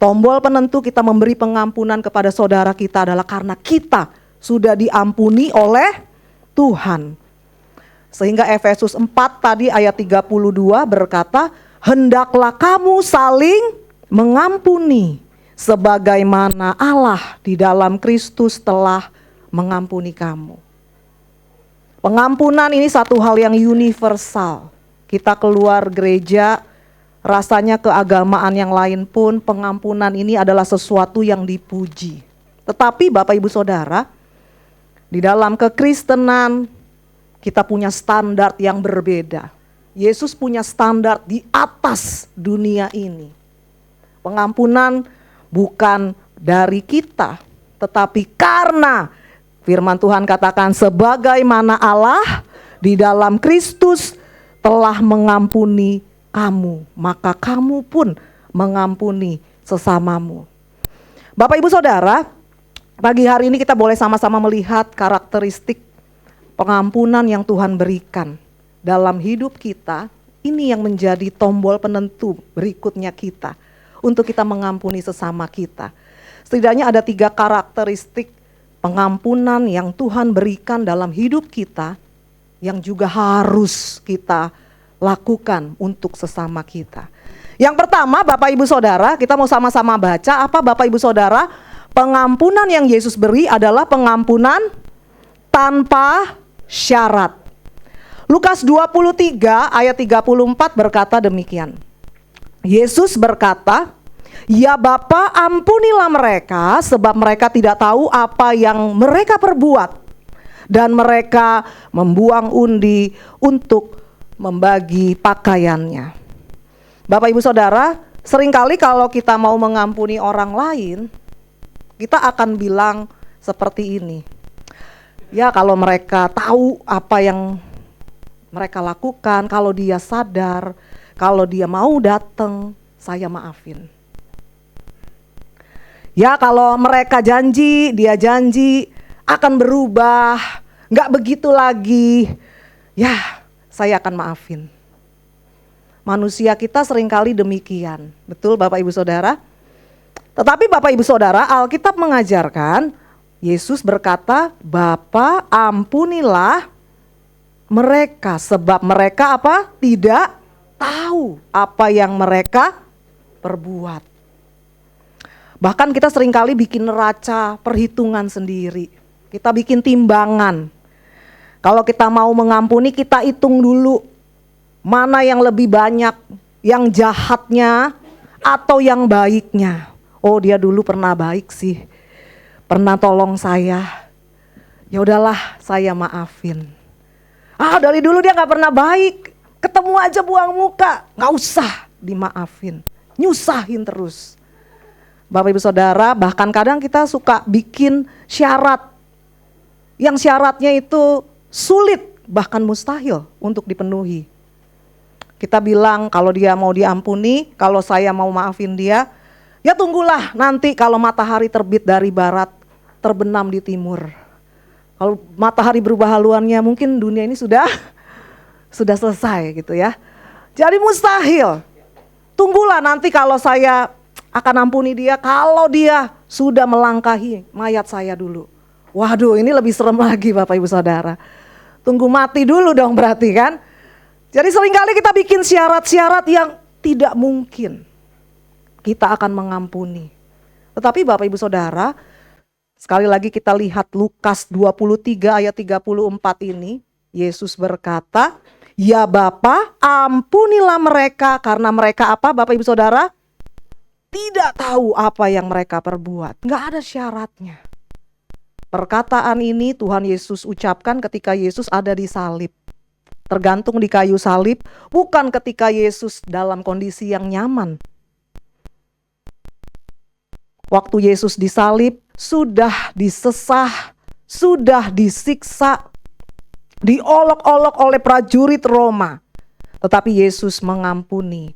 Speaker 1: Tombol penentu kita memberi pengampunan kepada saudara kita adalah karena kita sudah diampuni oleh Tuhan. Sehingga Efesus 4 tadi ayat 32 berkata, hendaklah kamu saling mengampuni sebagaimana Allah di dalam Kristus telah mengampuni kamu. Pengampunan ini satu hal yang universal. Kita keluar gereja, rasanya keagamaan yang lain pun pengampunan ini adalah sesuatu yang dipuji. Tetapi Bapak Ibu Saudara, di dalam kekristenan kita punya standar yang berbeda. Yesus punya standar di atas dunia ini. Pengampunan bukan dari kita, tetapi karena firman Tuhan katakan sebagaimana Allah di dalam Kristus telah mengampuni kamu, maka kamu pun mengampuni sesamamu. Bapak Ibu Saudara, pagi hari ini kita boleh sama-sama melihat karakteristik pengampunan yang Tuhan berikan dalam hidup kita. Ini yang menjadi tombol penentu berikutnya kita untuk kita mengampuni sesama kita. Setidaknya ada 3 karakteristik pengampunan yang Tuhan berikan dalam hidup kita yang juga harus kita lakukan untuk sesama kita. Yang pertama, Bapak Ibu Saudara, kita mau sama-sama baca apa Bapak Ibu Saudara? Pengampunan yang Yesus beri adalah pengampunan tanpa syarat. Lukas 23 ayat 34 berkata demikian. Yesus berkata, "Ya Bapa, ampunilah mereka sebab mereka tidak tahu apa yang mereka perbuat." Dan mereka membuang undi untuk membagi pakaiannya. Bapak Ibu Saudara, seringkali kalau kita mau mengampuni orang lain, kita akan bilang seperti ini. Ya, kalau mereka tahu apa yang mereka lakukan, kalau dia sadar, kalau dia mau datang, saya maafin. Ya, kalau mereka janji, dia janji akan berubah, nggak begitu lagi, ya saya akan maafin. Manusia kita seringkali demikian, betul Bapak Ibu Saudara? Tetapi Bapak Ibu Saudara, Alkitab mengajarkan, Yesus berkata, "Bapa, ampunilah mereka sebab mereka apa? Tidak tahu apa yang mereka perbuat." Bahkan kita seringkali bikin neraca perhitungan sendiri. Kita bikin timbangan. Kalau kita mau mengampuni, kita hitung dulu mana yang lebih banyak, yang jahatnya atau yang baiknya. Oh, dia dulu pernah baik sih, pernah tolong saya. Ya udahlah, saya maafin. Dari dulu dia nggak pernah baik, ketemu aja buang muka, nggak usah dimaafin, nyusahin terus. Bapak Ibu Saudara, bahkan kadang kita suka bikin syarat, yang syaratnya itu sulit, bahkan mustahil untuk dipenuhi. Kita bilang kalau dia mau diampuni, kalau saya mau maafin dia, ya tunggulah nanti kalau matahari terbit dari barat, terbenam di timur. Kalau matahari berubah haluannya, mungkin dunia ini sudah selesai gitu ya. Jadi mustahil. Tunggulah nanti kalau saya akan ampuni dia, kalau dia sudah melangkahi mayat saya dulu. Waduh, ini lebih serem lagi Bapak Ibu Saudara. Tunggu mati dulu dong berarti kan. Jadi seringkali kita bikin syarat-syarat yang tidak mungkin kita akan mengampuni. Tetapi Bapak Ibu Saudara, sekali lagi kita lihat Lukas 23 ayat 34 ini. Yesus berkata, "Ya Bapa, ampunilah mereka karena mereka" apa Bapak Ibu Saudara? "Tidak tahu apa yang mereka perbuat." Nggak ada syaratnya. Perkataan ini Tuhan Yesus ucapkan ketika Yesus ada di salib. Tergantung di kayu salib, bukan ketika Yesus dalam kondisi yang nyaman. Waktu Yesus disalib, sudah disesah, sudah disiksa, diolok-olok oleh prajurit Roma. Tetapi Yesus mengampuni.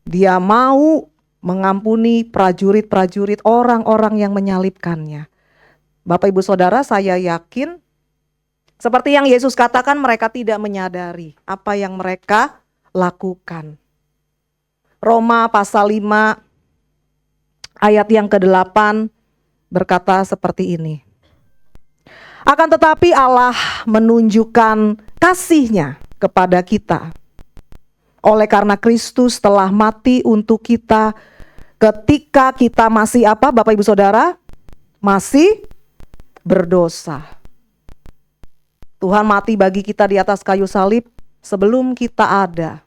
Speaker 1: Dia mau mengampuni prajurit-prajurit, orang-orang yang menyalibkannya. Bapak Ibu Saudara, saya yakin seperti yang Yesus katakan, mereka tidak menyadari apa yang mereka lakukan. Roma pasal 5 ayat yang ke-8 berkata seperti ini. "Akan tetapi Allah menunjukkan kasih-Nya kepada kita. Oleh karena Kristus telah mati untuk kita ketika kita masih" apa Bapak Ibu Saudara? "Masih berdosa." Tuhan mati bagi kita di atas kayu salib sebelum kita ada.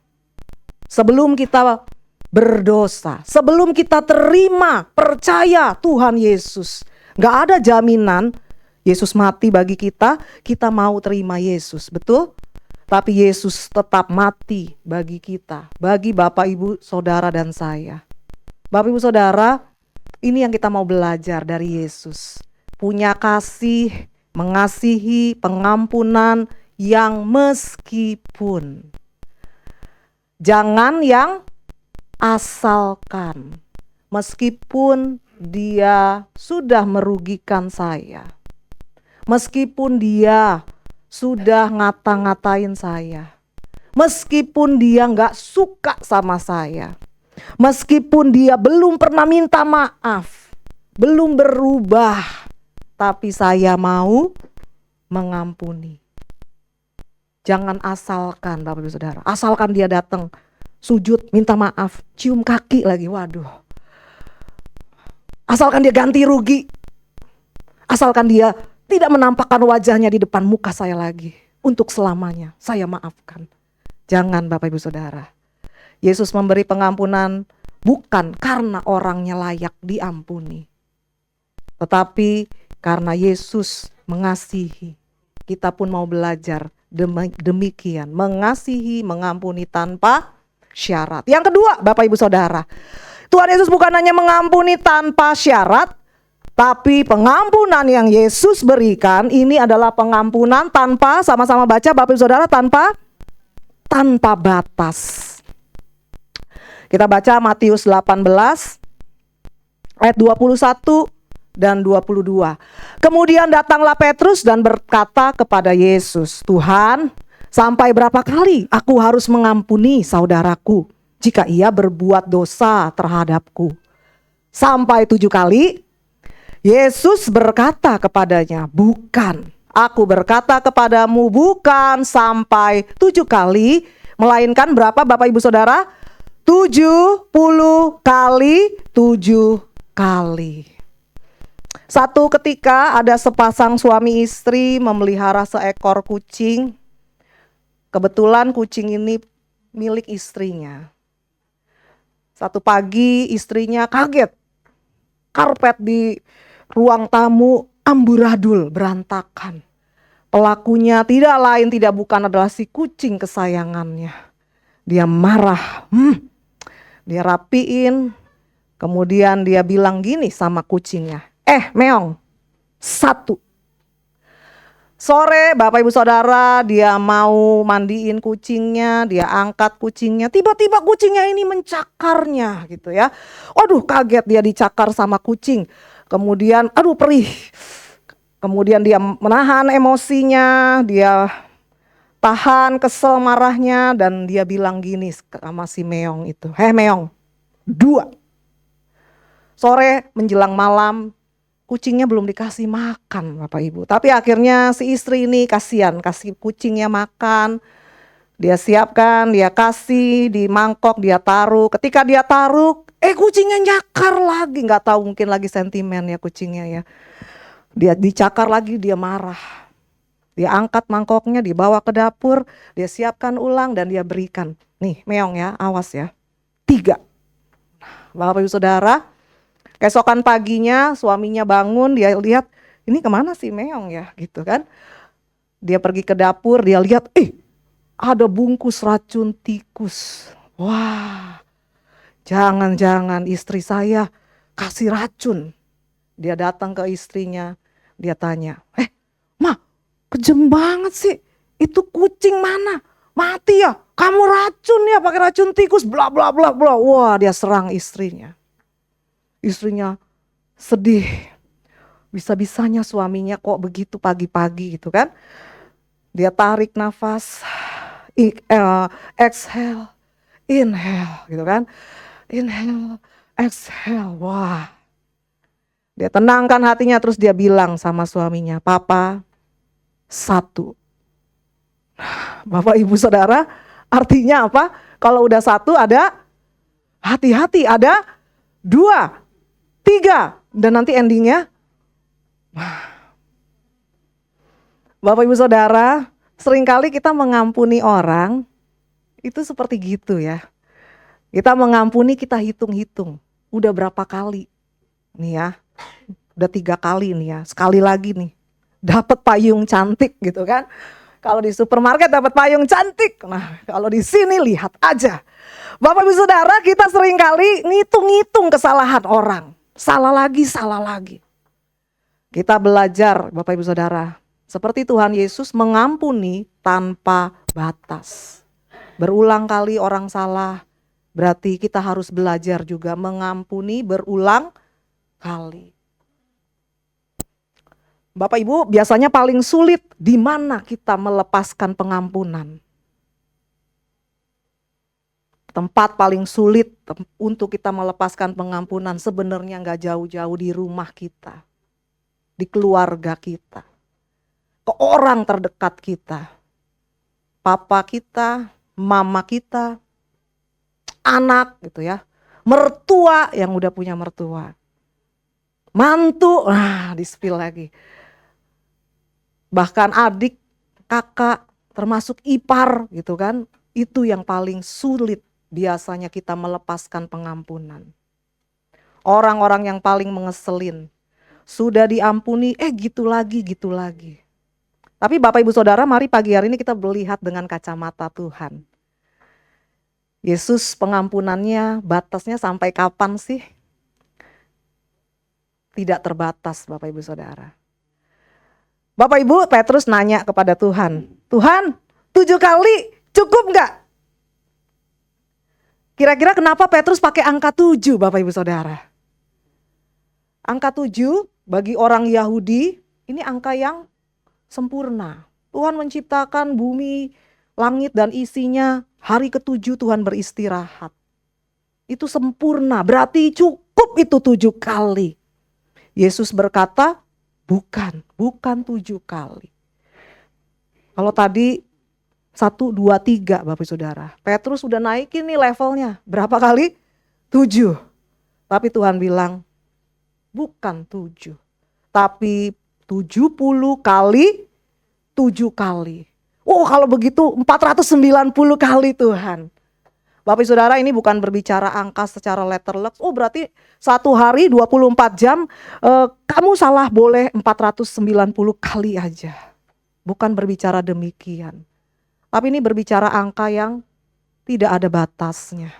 Speaker 1: Sebelum kita berdosa, sebelum kita terima, percaya Tuhan Yesus. Gak ada jaminan Yesus mati bagi kita, kita mau terima Yesus, betul? Tapi Yesus tetap mati bagi kita, bagi Bapak Ibu Saudara dan saya. Bapak Ibu Saudara, ini yang kita mau belajar dari Yesus. Punya kasih, mengasihi, pengampunan yang meskipun. Jangan yang asalkan. Meskipun dia sudah merugikan saya. Meskipun dia sudah ngata-ngatain saya. Meskipun dia gak suka sama saya. Meskipun dia belum pernah minta maaf. Belum berubah. Tapi saya mau mengampuni. Jangan asalkan Bapak Ibu Saudara, asalkan dia datang, sujud, minta maaf, cium kaki lagi, waduh. Asalkan dia ganti rugi, asalkan dia tidak menampakkan wajahnya di depan muka saya lagi, untuk selamanya saya maafkan. Jangan Bapak Ibu Saudara. Yesus memberi pengampunan bukan karena orangnya layak diampuni, tetapi karena Yesus mengasihi. Kita pun mau belajar demikian, mengasihi, mengampuni tanpa syarat. Yang kedua, Bapak Ibu Saudara, Tuhan Yesus bukan hanya mengampuni tanpa syarat, tapi pengampunan yang Yesus berikan ini adalah pengampunan tanpa, sama-sama baca Bapak Ibu Saudara, tanpa batas. Kita baca Matius 18 ayat 21 dan 22. Kemudian datanglah Petrus dan berkata kepada Yesus, Tuhan, sampai berapa kali aku harus mengampuni saudaraku jika ia berbuat dosa terhadapku? Sampai 7 kali? Yesus berkata kepadanya, bukan. Aku berkata kepadamu bukan sampai 7 kali, melainkan berapa Bapak Ibu Saudara? 70 kali 7 kali. Satu ketika ada sepasang suami istri memelihara seekor kucing. Kebetulan kucing ini milik istrinya. Satu pagi istrinya kaget. Karpet di ruang tamu amburadul, berantakan. Pelakunya tidak lain tidak bukan adalah si kucing kesayangannya. Dia marah. Dia rapiin. Kemudian dia bilang gini sama kucingnya. Meong, 1. Sore Bapak Ibu Saudara dia mau mandiin kucingnya, dia angkat kucingnya, tiba-tiba kucingnya ini mencakarnya gitu ya. Waduh, kaget dia dicakar sama kucing. Kemudian aduh perih. Kemudian dia menahan emosinya, dia tahan kesel marahnya dan dia bilang gini sama si Meong itu. Meong, 2. Sore menjelang malam kucingnya belum dikasih makan Bapak Ibu. Tapi akhirnya si istri ini kasihan, kasih kucingnya makan. Dia siapkan, dia kasih di mangkok, dia taruh. Ketika dia taruh, kucingnya nyakar lagi. Gak tahu mungkin lagi sentimen ya kucingnya ya. Dia dicakar lagi, dia marah. Dia angkat mangkoknya, dibawa ke dapur. Dia siapkan ulang dan dia berikan. Nih Meong ya, awas ya. 3. Bapak Ibu Saudara, keesokan paginya suaminya bangun, dia lihat ini kemana sih Meong ya gitu kan. Dia pergi ke dapur, dia lihat ada bungkus racun tikus. Wah, jangan-jangan istri saya kasih racun. Dia datang ke istrinya, dia tanya, Ma, kejem banget sih, itu kucing mana? Mati ya? Kamu racun ya, pakai racun tikus, bla bla bla bla. Wah, dia serang istrinya. Istrinya sedih, bisa-bisanya suaminya kok begitu pagi-pagi gitu kan. Dia tarik nafas, exhale, inhale gitu kan. Inhale, exhale, wah. Dia tenangkan hatinya terus dia bilang sama suaminya, Papa, 1. Bapak Ibu Saudara, artinya apa? Kalau udah 1 ada hati-hati, ada 2. 3, dan nanti endingnya Bapak Ibu Saudara, seringkali kita mengampuni orang itu seperti gitu ya. Kita mengampuni, kita hitung-hitung udah berapa kali nih ya. Udah 3 kali nih ya. Sekali lagi nih dapat payung cantik gitu kan. Kalau di supermarket dapat payung cantik. Nah kalau di sini lihat aja Bapak Ibu Saudara, kita seringkali ngitung-ngitung kesalahan orang. Salah lagi. Kita belajar Bapak Ibu Saudara, seperti Tuhan Yesus mengampuni tanpa batas. Berulang kali orang salah, berarti kita harus belajar juga mengampuni berulang kali. Bapak Ibu, biasanya paling sulit di mana kita melepaskan pengampunan. Tempat paling sulit untuk kita melepaskan pengampunan sebenarnya gak jauh-jauh di rumah kita, di keluarga kita, ke orang terdekat kita. papa kita, mama kita, anak gitu ya, mertua yang udah punya mertua, mantu, di-spill lagi. Bahkan adik, kakak, termasuk ipar gitu kan, itu yang paling sulit biasanya kita melepaskan pengampunan. Orang-orang yang paling mengeselin, sudah diampuni, gitu lagi. Tapi Bapak Ibu Saudara, mari pagi hari ini kita melihat dengan kacamata Tuhan. Yesus pengampunannya batasnya sampai kapan sih? Tidak terbatas Bapak Ibu Saudara. Bapak Ibu, Petrus nanya kepada Tuhan, Tuhan 7 kali cukup nggak? Kira-kira kenapa Petrus pakai angka 7 Bapak Ibu Saudara? Angka 7 bagi orang Yahudi ini angka yang sempurna. Tuhan menciptakan bumi, langit dan isinya, hari ke-7 Tuhan beristirahat. Itu sempurna, berarti cukup itu 7 kali. Yesus berkata, bukan 7 kali. Kalau tadi 1, 2, 3 Bapak Saudara. Petrus sudah naikin nih levelnya. Berapa kali? 7. Tapi Tuhan bilang, bukan 7. Tapi 70 kali 7 kali. Kalau begitu 490 kali Tuhan. Bapak Saudara, ini bukan berbicara angka secara letterlek. Berarti 1 hari 24 jam kamu salah boleh 490 kali aja. Bukan berbicara demikian. Tapi ini berbicara angka yang tidak ada batasnya.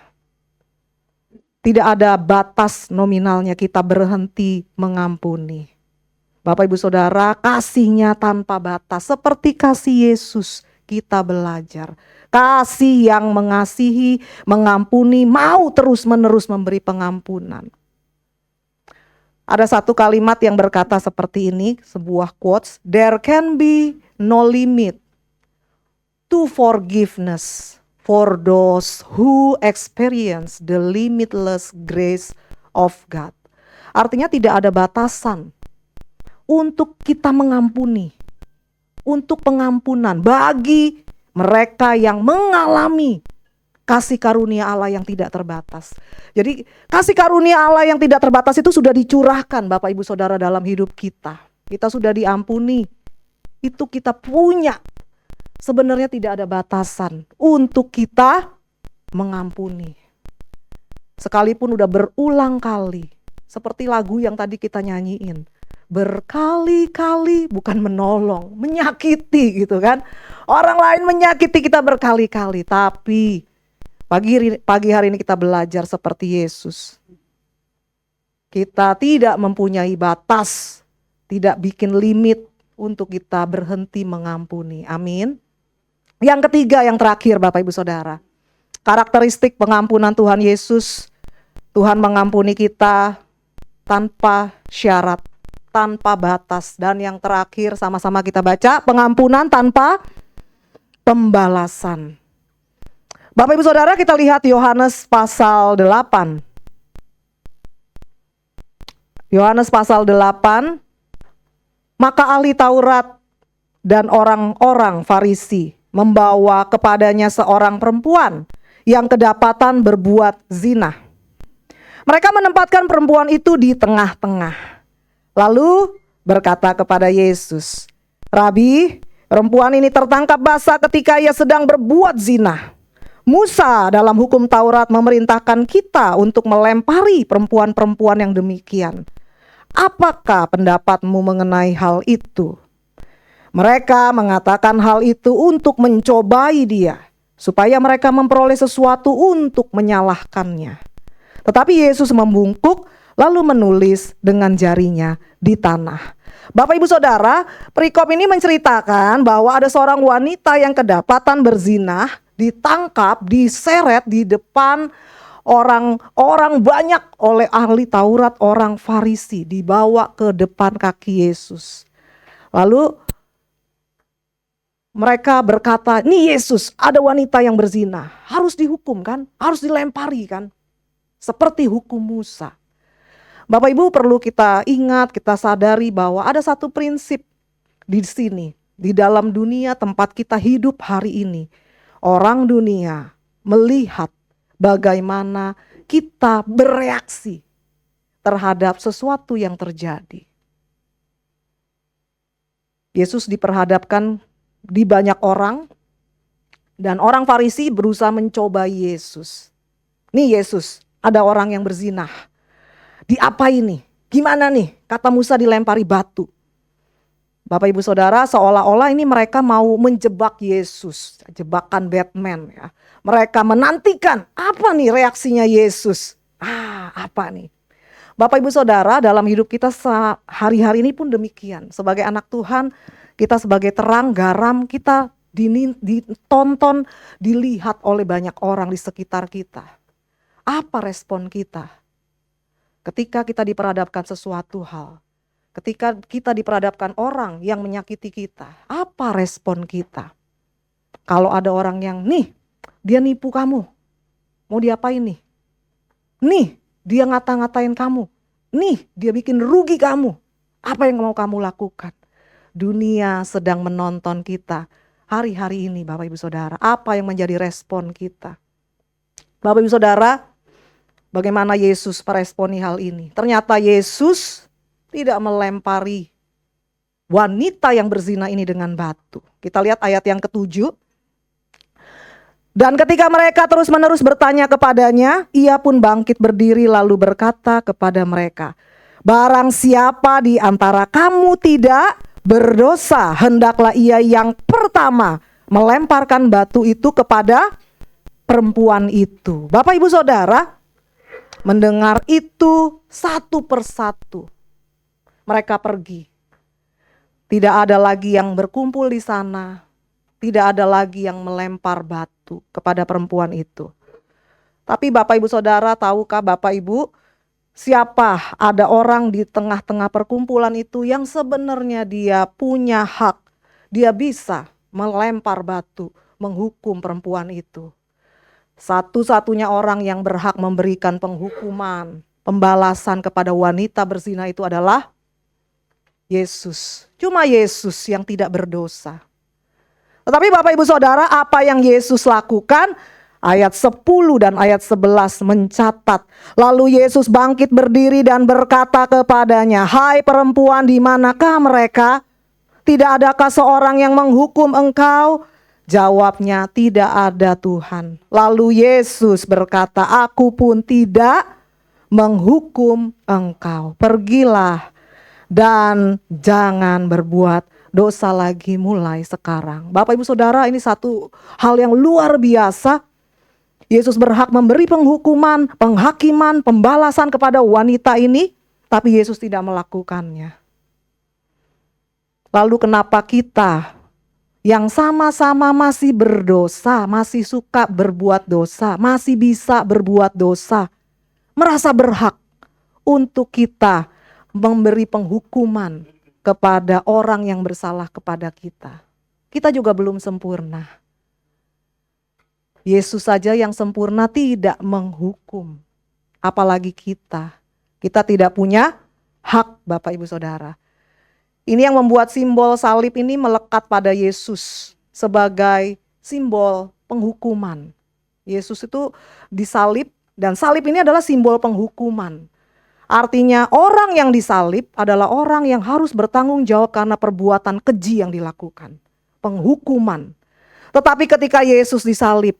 Speaker 1: Tidak ada batas nominalnya kita berhenti mengampuni. Bapak Ibu Saudara, kasihnya tanpa batas. Seperti kasih Yesus kita belajar. Kasih yang mengasihi, mengampuni, mau terus-menerus memberi pengampunan. Ada satu kalimat yang berkata seperti ini, sebuah quotes, there can be no limit to forgiveness for those who experience the limitless grace of God. Artinya tidak ada batasan untuk kita mengampuni, untuk pengampunan bagi mereka yang mengalami kasih karunia Allah yang tidak terbatas. Jadi kasih karunia Allah yang tidak terbatas itu sudah dicurahkan Bapak Ibu Saudara dalam hidup kita. Kita sudah diampuni, itu kita punya. Sebenarnya tidak ada batasan untuk kita mengampuni. Sekalipun udah berulang kali, seperti lagu yang tadi kita nyanyiin. Berkali-kali, bukan menolong, menyakiti gitu kan. Orang lain menyakiti kita berkali-kali, tapi pagi hari ini kita belajar seperti Yesus. Kita tidak mempunyai batas, tidak bikin limit untuk kita berhenti mengampuni. Amin. Yang ketiga, yang terakhir Bapak Ibu Saudara. Karakteristik pengampunan Tuhan Yesus. Tuhan mengampuni kita tanpa syarat, tanpa batas. Dan yang terakhir sama-sama kita baca, pengampunan tanpa pembalasan. Bapak Ibu Saudara, kita lihat Yohanes pasal 8. Yohanes pasal 8. Maka ahli Taurat dan orang-orang Farisi membawa kepadanya seorang perempuan yang kedapatan berbuat zina. Mereka menempatkan perempuan itu di tengah-tengah. Lalu berkata kepada Yesus, Rabi, perempuan ini tertangkap basah ketika ia sedang berbuat zina. Musa dalam hukum Taurat memerintahkan kita untuk melempari perempuan-perempuan yang demikian. Apakah pendapatmu mengenai hal itu? Mereka mengatakan hal itu untuk mencobai dia, supaya mereka memperoleh sesuatu untuk menyalahkannya. Tetapi Yesus membungkuk lalu menulis dengan jarinya di tanah. Bapak Ibu Saudara, perikop ini menceritakan bahwa ada seorang wanita yang kedapatan berzinah, ditangkap, diseret di depan orang banyak oleh ahli Taurat, orang Farisi, dibawa ke depan kaki Yesus. Lalu mereka berkata, nih Yesus, ada wanita yang berzina, harus dihukum kan, harus dilempari kan, seperti hukum Musa. Bapak Ibu perlu kita ingat, kita sadari bahwa ada satu prinsip di sini, di dalam dunia tempat kita hidup hari ini, orang dunia melihat bagaimana kita bereaksi terhadap sesuatu yang terjadi. Yesus diperhadapkan di banyak orang, dan orang Farisi berusaha mencobai Yesus. Nih Yesus, ada orang yang berzinah. Diapain nih? Gimana nih? Kata Musa dilempari batu. Bapak Ibu Saudara, seolah-olah ini mereka mau menjebak Yesus. Jebakan Batman ya. Mereka menantikan apa nih reaksinya Yesus. Apa nih? Bapak Ibu Saudara, dalam hidup kita hari-hari ini pun demikian. Sebagai anak Tuhan, kita sebagai terang, garam, kita ditonton, dilihat oleh banyak orang di sekitar kita. Apa respon kita ketika kita diperhadapkan sesuatu hal? Ketika kita diperhadapkan orang yang menyakiti kita, apa respon kita? Kalau ada orang yang, nih, dia nipu kamu, mau diapain nih? Nih, dia ngata-ngatain kamu. Nih, dia bikin rugi kamu. Apa yang mau kamu lakukan? Dunia sedang menonton kita hari-hari ini, Bapak Ibu Saudara. Apa yang menjadi respon kita? Bapak Ibu Saudara, bagaimana Yesus meresponi hal ini? Ternyata Yesus tidak melempari wanita yang berzina ini dengan batu. Kita lihat ayat yang ke-7. Dan ketika mereka terus-menerus bertanya kepadanya, ia pun bangkit berdiri lalu berkata kepada mereka, barang siapa di antara kamu tidak berdosa, hendaklah ia yang pertama melemparkan batu itu kepada perempuan itu. Bapak Ibu Saudara, mendengar itu satu persatu mereka pergi. Tidak ada lagi yang berkumpul di sana. Tidak ada lagi yang melempar batu kepada perempuan itu. Tapi Bapak Ibu Saudara, tahukah Bapak Ibu, siapa ada orang di tengah-tengah perkumpulan itu yang sebenarnya dia punya hak, dia bisa melempar batu, menghukum perempuan itu. Satu-satunya orang yang berhak memberikan penghukuman, pembalasan kepada wanita berzina itu adalah Yesus. Cuma Yesus yang tidak berdosa. Tetapi Bapak Ibu Saudara, apa yang Yesus lakukan? Ayat 10 dan ayat 11 mencatat. Lalu Yesus bangkit berdiri dan berkata kepadanya, hai perempuan, di manakah mereka? Tidak adakah seorang yang menghukum engkau? Jawabnya, tidak ada Tuhan. Lalu Yesus berkata, aku pun tidak menghukum engkau. Pergilah dan jangan berbuat dosa lagi mulai sekarang. Bapak Ibu Saudara, ini satu hal yang luar biasa. Yesus berhak memberi penghukuman, penghakiman, pembalasan kepada wanita ini, tapi Yesus tidak melakukannya. Lalu kenapa kita yang sama-sama masih berdosa, masih suka berbuat dosa, masih bisa berbuat dosa, merasa berhak untuk kita memberi penghukuman kepada orang yang bersalah kepada kita? Kita juga belum sempurna. Yesus saja yang sempurna tidak menghukum, apalagi kita. Kita tidak punya hak, Bapak Ibu Saudara. Ini yang membuat simbol salib ini melekat pada Yesus sebagai simbol penghukuman. Yesus itu disalib, dan salib ini adalah simbol penghukuman. Artinya orang yang disalib adalah orang yang harus bertanggung jawab karena perbuatan keji yang dilakukan. Penghukuman. Tetapi ketika Yesus disalib,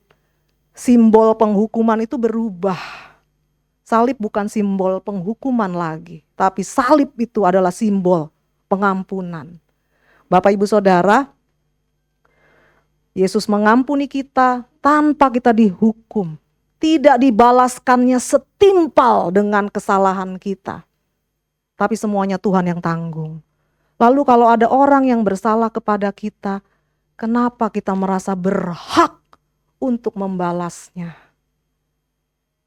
Speaker 1: simbol penghukuman itu berubah. Salib bukan simbol penghukuman lagi, tapi salib itu adalah simbol pengampunan. Bapak Ibu Saudara, Yesus mengampuni kita tanpa kita dihukum. Tidak dibalaskannya setimpal dengan kesalahan kita. Tapi semuanya Tuhan yang tanggung. Lalu kalau ada orang yang bersalah kepada kita, kenapa kita merasa berhak untuk membalasnya?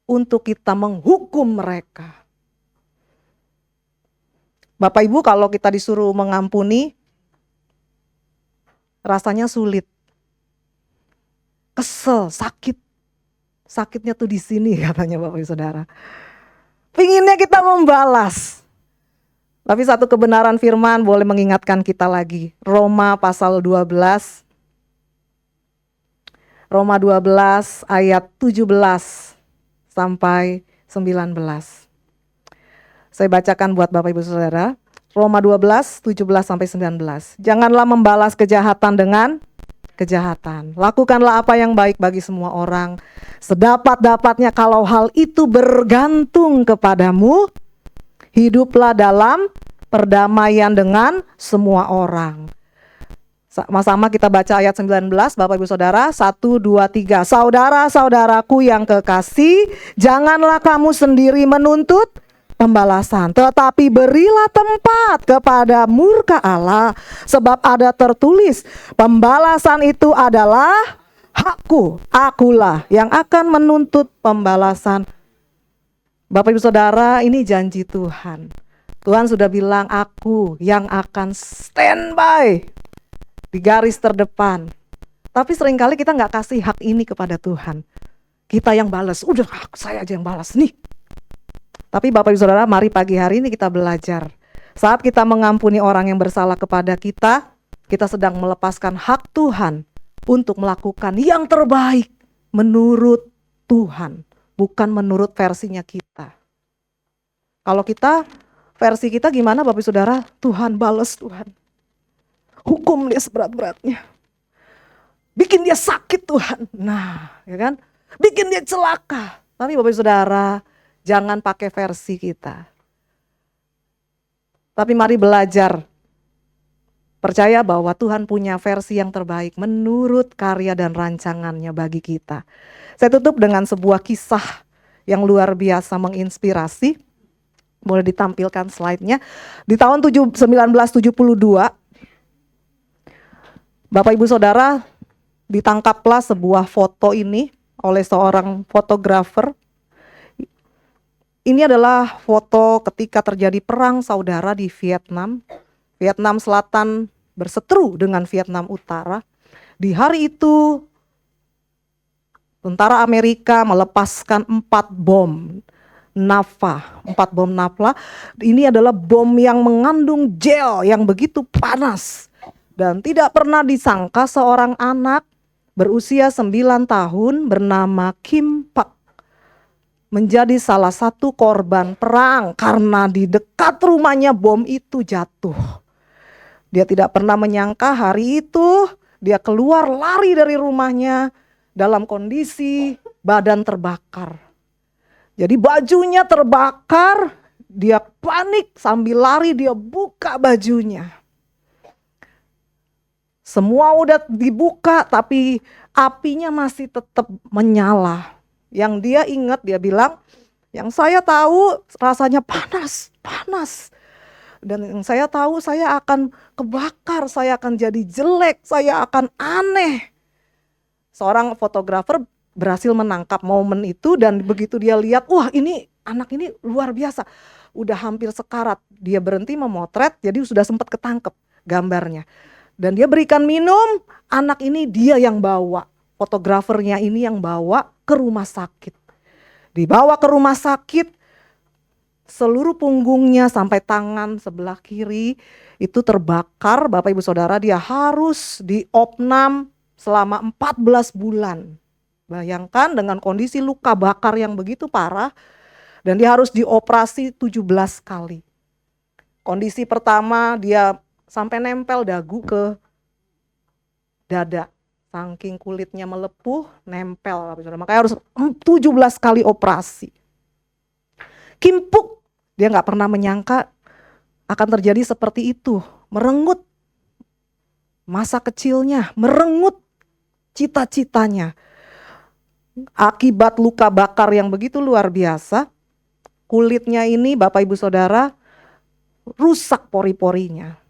Speaker 1: Untuk kita menghukum mereka. Bapak Ibu, kalau kita disuruh mengampuni, rasanya sulit. Kesel, sakit. Sakitnya tuh di sini katanya Bapak Ibu Saudara. Pinginnya kita membalas. Tapi satu kebenaran firman boleh mengingatkan kita lagi. Roma pasal 12. Roma 12 ayat 17 sampai 19. Saya bacakan buat Bapak Ibu Saudara. Roma 12, 17 sampai 19. Janganlah membalas kejahatan dengan kejahatan. Lakukanlah apa yang baik bagi semua orang. Sedapat-dapatnya kalau hal itu bergantung kepadamu, hiduplah dalam perdamaian dengan semua orang. Sama-sama kita baca ayat 19, Bapak Ibu Saudara, 1, 2, 3. Saudara-saudaraku yang kekasih, janganlah kamu sendiri menuntut pembalasan, tetapi berilah tempat kepada murka Allah, sebab ada tertulis, pembalasan itu adalah hakku, akulah yang akan menuntut pembalasan. Bapak Ibu Saudara, ini janji Tuhan. Tuhan sudah bilang, aku yang akan standby di garis terdepan. Tapi seringkali kita nggak kasih hak ini kepada Tuhan. Kita yang balas, udah saya aja yang balas nih. Tapi Bapak Ibu Saudara, mari pagi hari ini kita belajar. Saat kita mengampuni orang yang bersalah kepada kita, kita sedang melepaskan hak Tuhan untuk melakukan yang terbaik menurut Tuhan, bukan menurut versinya kita. Kalau kita, versi kita gimana Bapak Ibu Saudara? Tuhan balas, Tuhan hukum dia seberat-beratnya, bikin dia sakit Tuhan, nah ya kan, bikin dia celaka. Tapi Bapak Ibu Saudara, jangan pakai versi kita. Tapi mari belajar, percaya bahwa Tuhan punya versi yang terbaik menurut karya dan rancangannya bagi kita. Saya tutup dengan sebuah kisah yang luar biasa menginspirasi. Boleh ditampilkan slide-nya. Di tahun 1972, Bapak Ibu Saudara, ditangkaplah sebuah foto ini oleh seorang fotografer. Ini adalah foto ketika terjadi perang saudara di Vietnam. Vietnam Selatan berseteru dengan Vietnam Utara. Di hari itu, tentara Amerika melepaskan 4 bom napalm. 4 bom napalm. Ini adalah bom yang mengandung gel yang begitu panas. Dan tidak pernah disangka seorang anak berusia 9 tahun bernama Kim Pak menjadi salah satu korban perang karena di dekat rumahnya bom itu jatuh. Dia tidak pernah menyangka hari itu dia keluar lari dari rumahnya dalam kondisi badan terbakar. Jadi bajunya terbakar, dia panik sambil lari dia buka bajunya. Semua udah dibuka tapi apinya masih tetap menyala. Yang dia ingat, dia bilang, yang saya tahu rasanya panas. Dan yang saya tahu saya akan kebakar, saya akan jadi jelek, saya akan aneh. Seorang fotografer berhasil menangkap momen itu dan begitu dia lihat, wah ini anak ini luar biasa. Udah hampir sekarat, dia berhenti memotret, jadi sudah sempat ketangkep gambarnya. Dan dia berikan minum, anak ini dia yang bawa, fotografernya ini yang bawa ke rumah sakit. Dibawa ke rumah sakit, seluruh punggungnya sampai tangan sebelah kiri itu terbakar. Bapak Ibu Saudara, dia harus diopnam selama 14 bulan. Bayangkan dengan kondisi luka bakar yang begitu parah, dan dia harus dioperasi 17 kali. Kondisi pertama dia sampai nempel dagu ke dada. Saking kulitnya melepuh, nempel. Makanya harus 17 kali operasi. Kim Puk, dia gak pernah menyangka akan terjadi seperti itu. Merenggut masa kecilnya, merenggut cita-citanya. Akibat luka bakar yang begitu luar biasa, kulitnya ini Bapak Ibu Saudara rusak pori-porinya.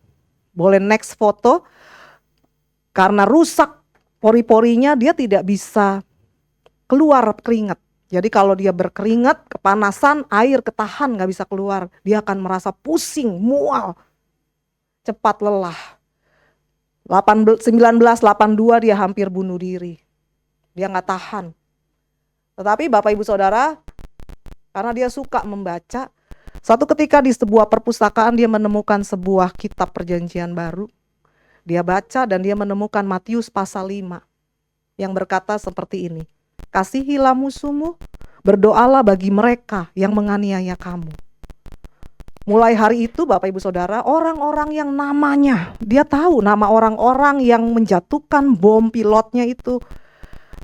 Speaker 1: Boleh next foto. Karena rusak pori-porinya, dia tidak bisa keluar keringat. Jadi kalau dia berkeringat, kepanasan, air ketahan gak bisa keluar. Dia akan merasa pusing, mual, cepat lelah. 1982 dia hampir bunuh diri. Dia gak tahan. Tetapi Bapak Ibu Saudara, karena dia suka membaca, Suatu ketika di sebuah perpustakaan dia menemukan sebuah kitab perjanjian baru. Dia baca dan dia menemukan Matius pasal 5 yang berkata seperti ini. Kasihilah musuhmu, berdoalah bagi mereka yang menganiaya kamu. Mulai hari itu Bapak Ibu Saudara, orang-orang yang namanya, dia tahu nama orang-orang yang menjatuhkan bom pilotnya itu.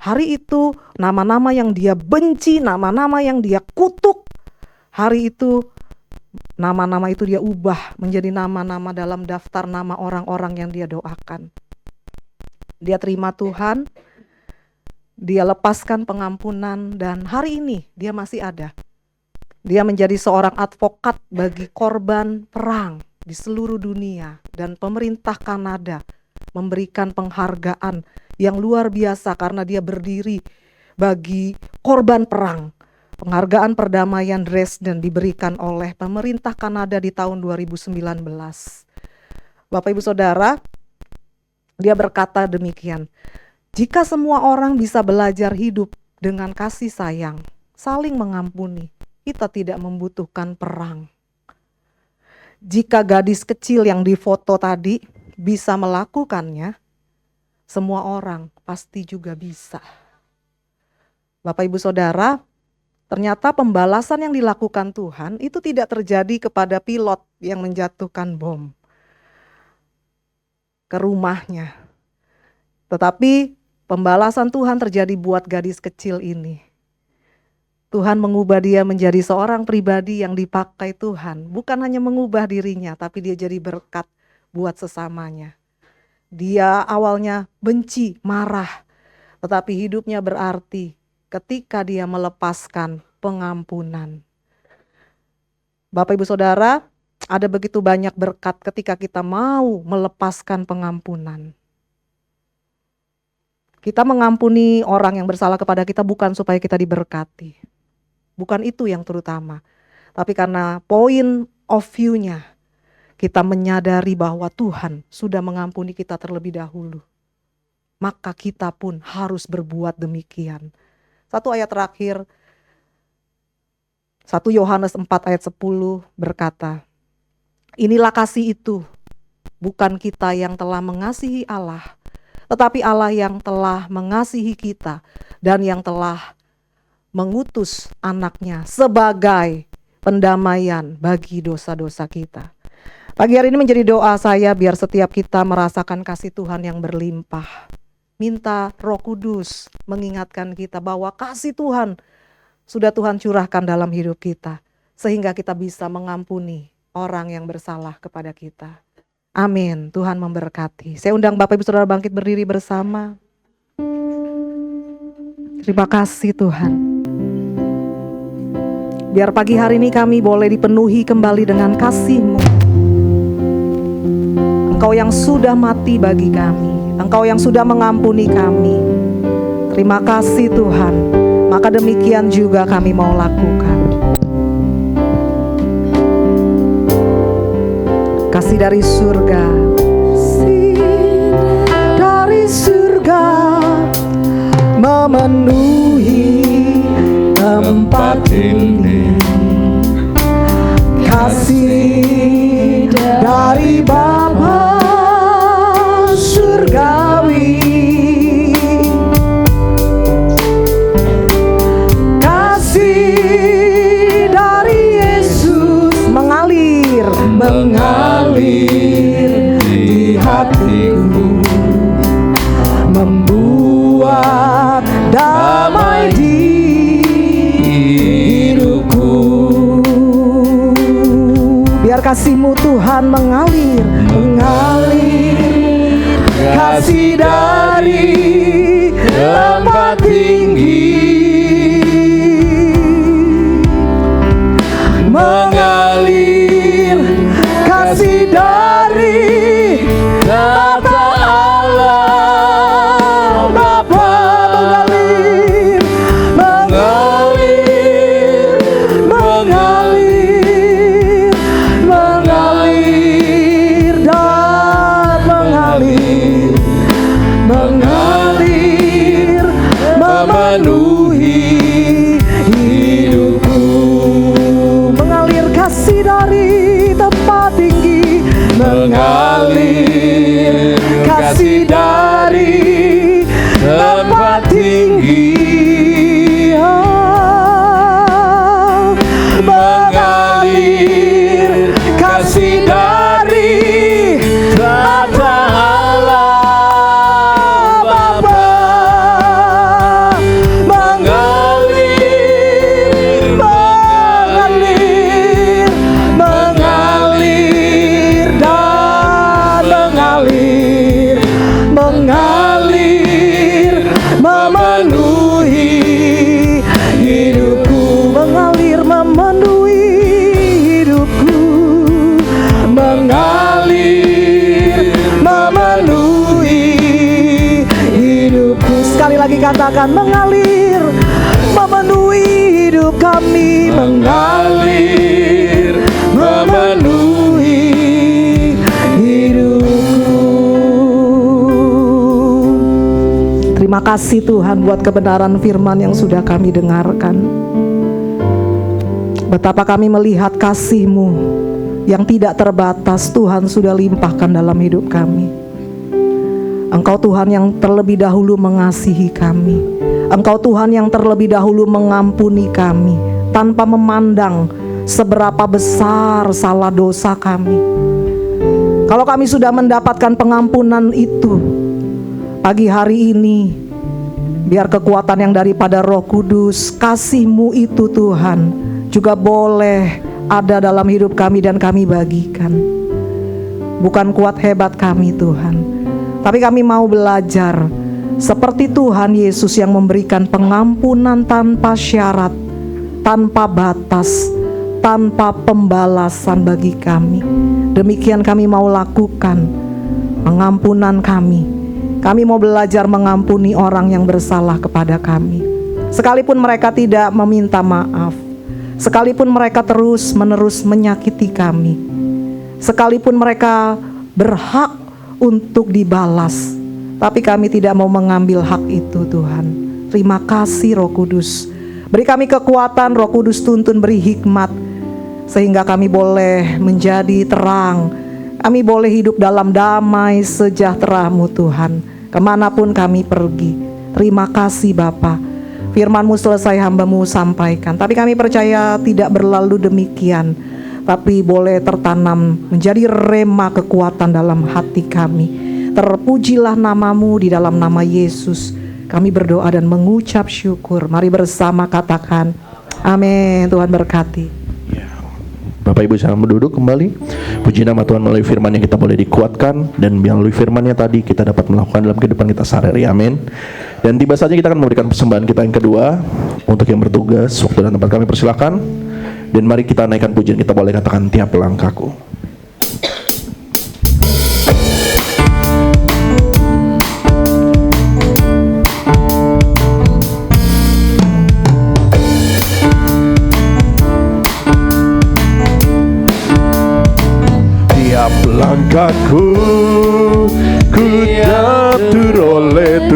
Speaker 1: Hari itu nama-nama yang dia benci, nama-nama yang dia kutuk. Hari itu nama-nama itu dia ubah menjadi nama-nama dalam daftar nama orang-orang yang dia doakan. Dia terima Tuhan, dia lepaskan pengampunan, dan hari ini dia masih ada. Dia menjadi seorang advokat bagi korban perang di seluruh dunia, dan pemerintah Kanada memberikan penghargaan yang luar biasa karena dia berdiri bagi korban perang. Penghargaan perdamaian Dresden diberikan oleh pemerintah Kanada di tahun 2019. Bapak Ibu Saudara, dia berkata demikian, jika semua orang bisa belajar hidup dengan kasih sayang, saling mengampuni, kita tidak membutuhkan perang. Jika gadis kecil yang difoto tadi bisa melakukannya, semua orang pasti juga bisa. Bapak Ibu Saudara, ternyata pembalasan yang dilakukan Tuhan itu tidak terjadi kepada pilot yang menjatuhkan bom ke rumahnya. Tetapi pembalasan Tuhan terjadi buat gadis kecil ini. Tuhan mengubah dia menjadi seorang pribadi yang dipakai Tuhan. Bukan hanya mengubah dirinya, tapi dia jadi berkat buat sesamanya. Dia awalnya benci, marah, tetapi hidupnya berarti ketika dia melepaskan pengampunan. Bapak Ibu Saudara, ada begitu banyak berkat ketika kita mau melepaskan pengampunan. Kita mengampuni orang yang bersalah kepada kita bukan supaya kita diberkati. Bukan itu yang terutama. Tapi karena point of view-nya, kita menyadari bahwa Tuhan sudah mengampuni kita terlebih dahulu. Maka kita pun harus berbuat demikian. Satu ayat terakhir, 1 Yohanes 4 ayat 10 berkata, inilah kasih itu, bukan kita yang telah mengasihi Allah, tetapi Allah yang telah mengasihi kita dan yang telah mengutus anaknya sebagai pendamaian bagi dosa-dosa kita. Pagi hari ini menjadi doa saya biar setiap kita merasakan kasih Tuhan yang berlimpah. Minta Roh Kudus mengingatkan kita bahwa kasih Tuhan sudah Tuhan curahkan dalam hidup kita, sehingga kita bisa mengampuni orang yang bersalah kepada kita. Amin. Tuhan memberkati. Saya undang Bapak Ibu Saudara bangkit berdiri bersama. Terima kasih Tuhan. Biar pagi hari ini kami boleh dipenuhi kembali dengan kasih-Mu. Engkau yang sudah mati bagi kami, Engkau yang sudah mengampuni kami. Terima kasih Tuhan. Maka demikian juga kami mau lakukan. Kasih dari surga, dari surga memenuhi tempat ini. Kasih dari Bapa surgawi, kasih dari Yesus mengalir di hatiku, membuat damai di hidupku. Biar kasih-Mu Tuhan mengalir, kasih dari tempat tinggi, mengalir kasih dari tata Allah Bapa, mengalir dan mengalir memenuhi hidupku. Mengalir kasih
Speaker 2: tempat tinggi, mengalir kasih dari tata Allah Bapa, mengalir, mengalir, mengalir dan mengalir, mengalir, memenuhi hidupku, mengalir, memenuhi hidupku, mengalir, memenuhi hidupku. Sekali lagi katakan, mengalir, memenuhi hidup kami, mengalir, memenuhi hidupku. Terima kasih Tuhan buat kebenaran firman yang sudah kami dengarkan. Betapa kami melihat kasih-Mu yang tidak terbatas Tuhan sudah limpahkan dalam hidup kami. Engkau Tuhan yang terlebih dahulu mengasihi kami. Engkau Tuhan yang terlebih dahulu mengampuni kami tanpa memandang seberapa besar salah dosa kami. Kalau kami sudah mendapatkan pengampunan itu, pagi hari ini biar kekuatan yang daripada Roh Kudus, kasih-Mu itu Tuhan juga boleh ada dalam hidup kami dan kami bagikan. Bukan kuat hebat kami Tuhan, tapi kami mau belajar seperti Tuhan Yesus yang memberikan pengampunan tanpa syarat, tanpa batas, tanpa pembalasan bagi kami. Demikian kami mau lakukan pengampunan kami. Kami mau belajar mengampuni orang yang bersalah kepada kami, sekalipun mereka tidak meminta maaf, sekalipun mereka terus-menerus menyakiti kami, sekalipun mereka berhak untuk dibalas, tapi kami tidak mau mengambil hak itu Tuhan. Terima kasih Roh Kudus. Beri kami kekuatan, Roh Kudus tuntun, beri hikmat, sehingga kami boleh menjadi terang. Kami boleh hidup dalam damai sejahtera-Mu Tuhan, kemanapun kami pergi. Terima kasih Bapa. Firman-Mu selesai hamba-Mu sampaikan, tapi kami percaya tidak berlalu demikian, tapi boleh tertanam menjadi rema kekuatan dalam hati kami. Terpujilah nama-Mu, di dalam nama Yesus kami berdoa dan mengucap syukur. Mari bersama katakan amin. Tuhan berkati.
Speaker 3: Bapak Ibu jangan duduk kembali. Puji nama Tuhan, melalui firman yang kita boleh dikuatkan, dan melalui firman-Nya tadi kita dapat melakukan dalam kehidupan kita sehari-hari. Amin. Dan tiba saja kita akan memberikan persembahan kita yang kedua. Untuk yang bertugas, waktu dan tempat kami persilakan. Dan mari kita naikkan pujian, kita boleh katakan tiap langkahku. Langkahku ku diatur oleh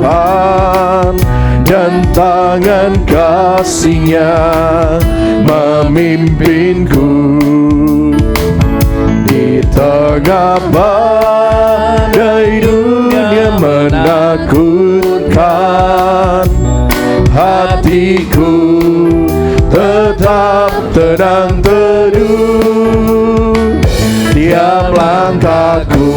Speaker 3: Tuhan, dan tangan kasih-Nya memimpinku. Di tengah badai dunia menakutkan, hatiku tetap tenang teduh. Tiap langkahku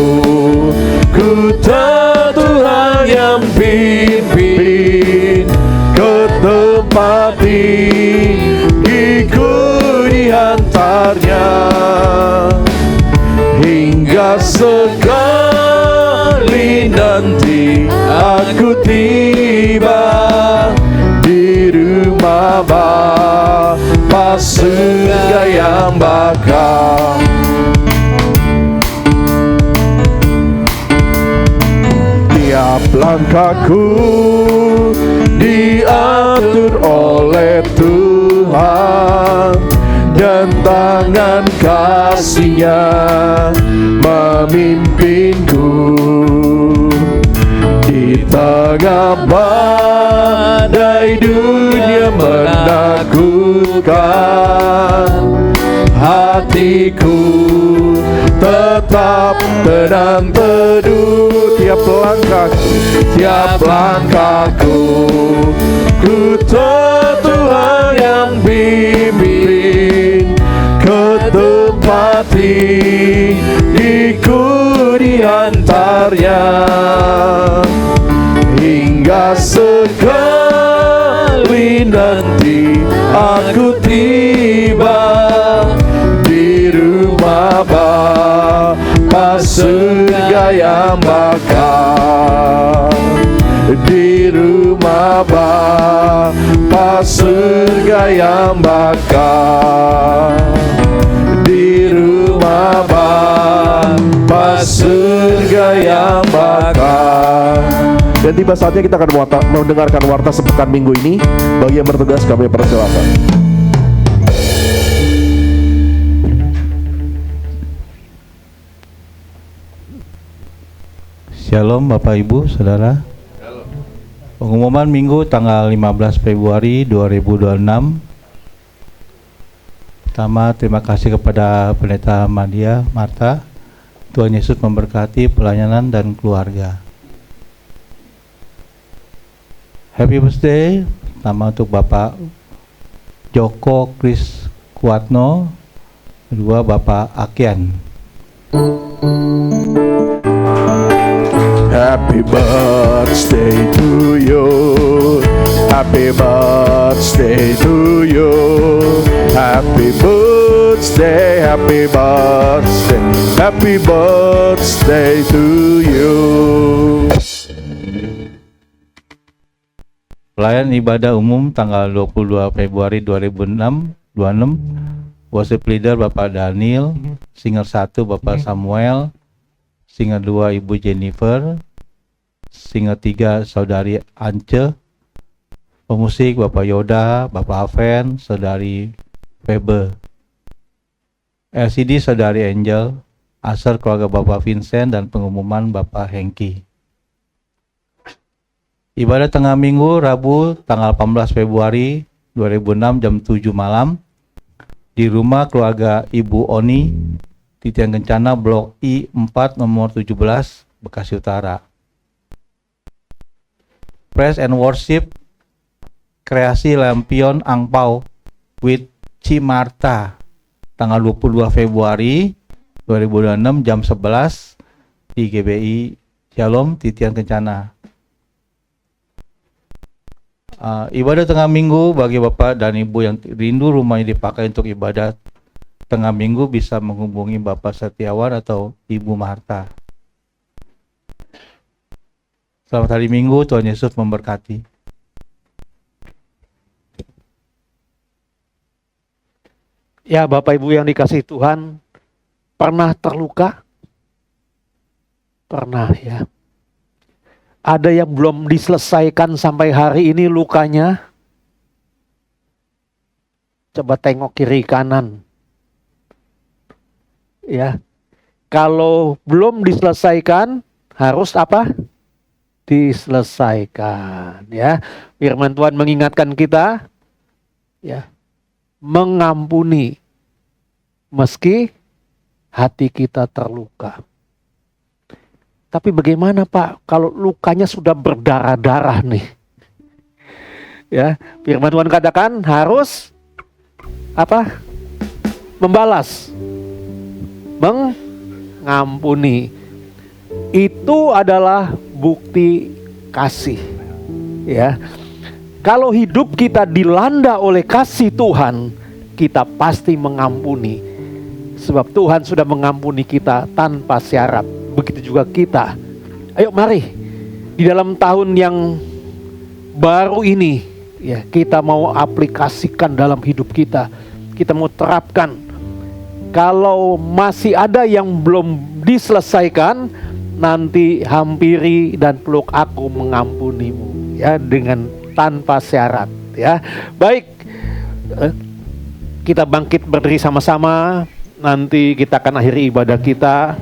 Speaker 3: ku tahu Tuhan yang pimpin ke tempat tinggiku diantarnya, hingga sekali nanti aku tiba di rumah Bapa surga yang bakal. Tiap langkahku diatur oleh Tuhan, dan tangan kasih-Nya memimpinku. Di tengah badai dunia menakutkan, hatiku tetap tenang teduh. Tiap langkahku ku tahu Tuhan yang bimbing ke tempat tinggiku diantarnya, hingga sekali nanti aku tiba di rumah Bapa surga yang bakal, di rumah Bapa surga yang bakal, di rumah Bapa surga yang bakal. Dan tiba saatnya kita akan mendengarkan warta sepekan minggu ini. Bagi yang bertugas kami persilakan.
Speaker 4: Shalom Bapak Ibu Saudara. Pengumuman Minggu tanggal 15 Februari 2026. Pertama, terima kasih kepada Pendeta Madia Marta. Tuhan Yesus memberkati pelayanan dan keluarga. Happy birthday pertama untuk Bapak Joko Kris Kuatno, kedua Bapak Akian.
Speaker 3: Happy birthday to you, happy birthday to you, happy birthday, happy birthday, happy birthday to you.
Speaker 4: Pelayan ibadah umum tanggal 22 Februari 2026, worship leader Bapak Daniel, singer 1 Bapak Samuel, singer 2 Ibu Jennifer, singer 3 Saudari Ance, pemusik Bapak Yoda, Bapak Aven, Saudari Febe, LCD Saudari Angel, Aser keluarga Bapak Vincent, dan pengumuman Bapak Hengki. Ibadah tengah minggu Rabu tanggal 18 Februari 2006 jam 7 malam di rumah keluarga Ibu Oni, Titian Kencana, Blok I4 nomor 17, Bekasi Utara. Praise and Worship Kreasi Lampion Angpau with Cimarta tanggal 22 Februari 2006 jam 11 di GBI Shalom Titian Kencana. Ibadah tengah minggu bagi Bapak dan Ibu yang rindu rumahnya dipakai untuk ibadah tengah minggu bisa menghubungi Bapak Setiawan atau Ibu Marta. Selamat hari Minggu, Tuhan Yesus memberkati.
Speaker 5: Ya, Bapak Ibu yang dikasihi Tuhan, pernah terluka? Pernah ya. Ada yang belum diselesaikan sampai hari ini lukanya? Coba tengok kiri kanan. Ya. Kalau belum diselesaikan, harus apa? Diselesaikan, ya. Firman Tuhan mengingatkan kita, ya, mengampuni meski hati kita terluka. Tapi bagaimana Pak kalau lukanya sudah berdarah-darah nih? Ya, firman Tuhan katakan harus apa? Membalas, mengampuni. Itu adalah bukti kasih. Ya. Kalau hidup kita dilanda oleh kasih Tuhan, kita pasti mengampuni. Sebab Tuhan sudah mengampuni kita tanpa syarat. Begitu juga kita. Ayo mari di dalam tahun yang baru ini, ya, kita mau aplikasikan dalam hidup kita. Kita mau terapkan. Kalau masih ada yang belum diselesaikan, nanti hampiri dan peluk aku mengampunimu, ya, dengan tanpa syarat, ya. Baik, kita bangkit berdiri sama-sama. Nanti kita akan akhiri ibadah kita.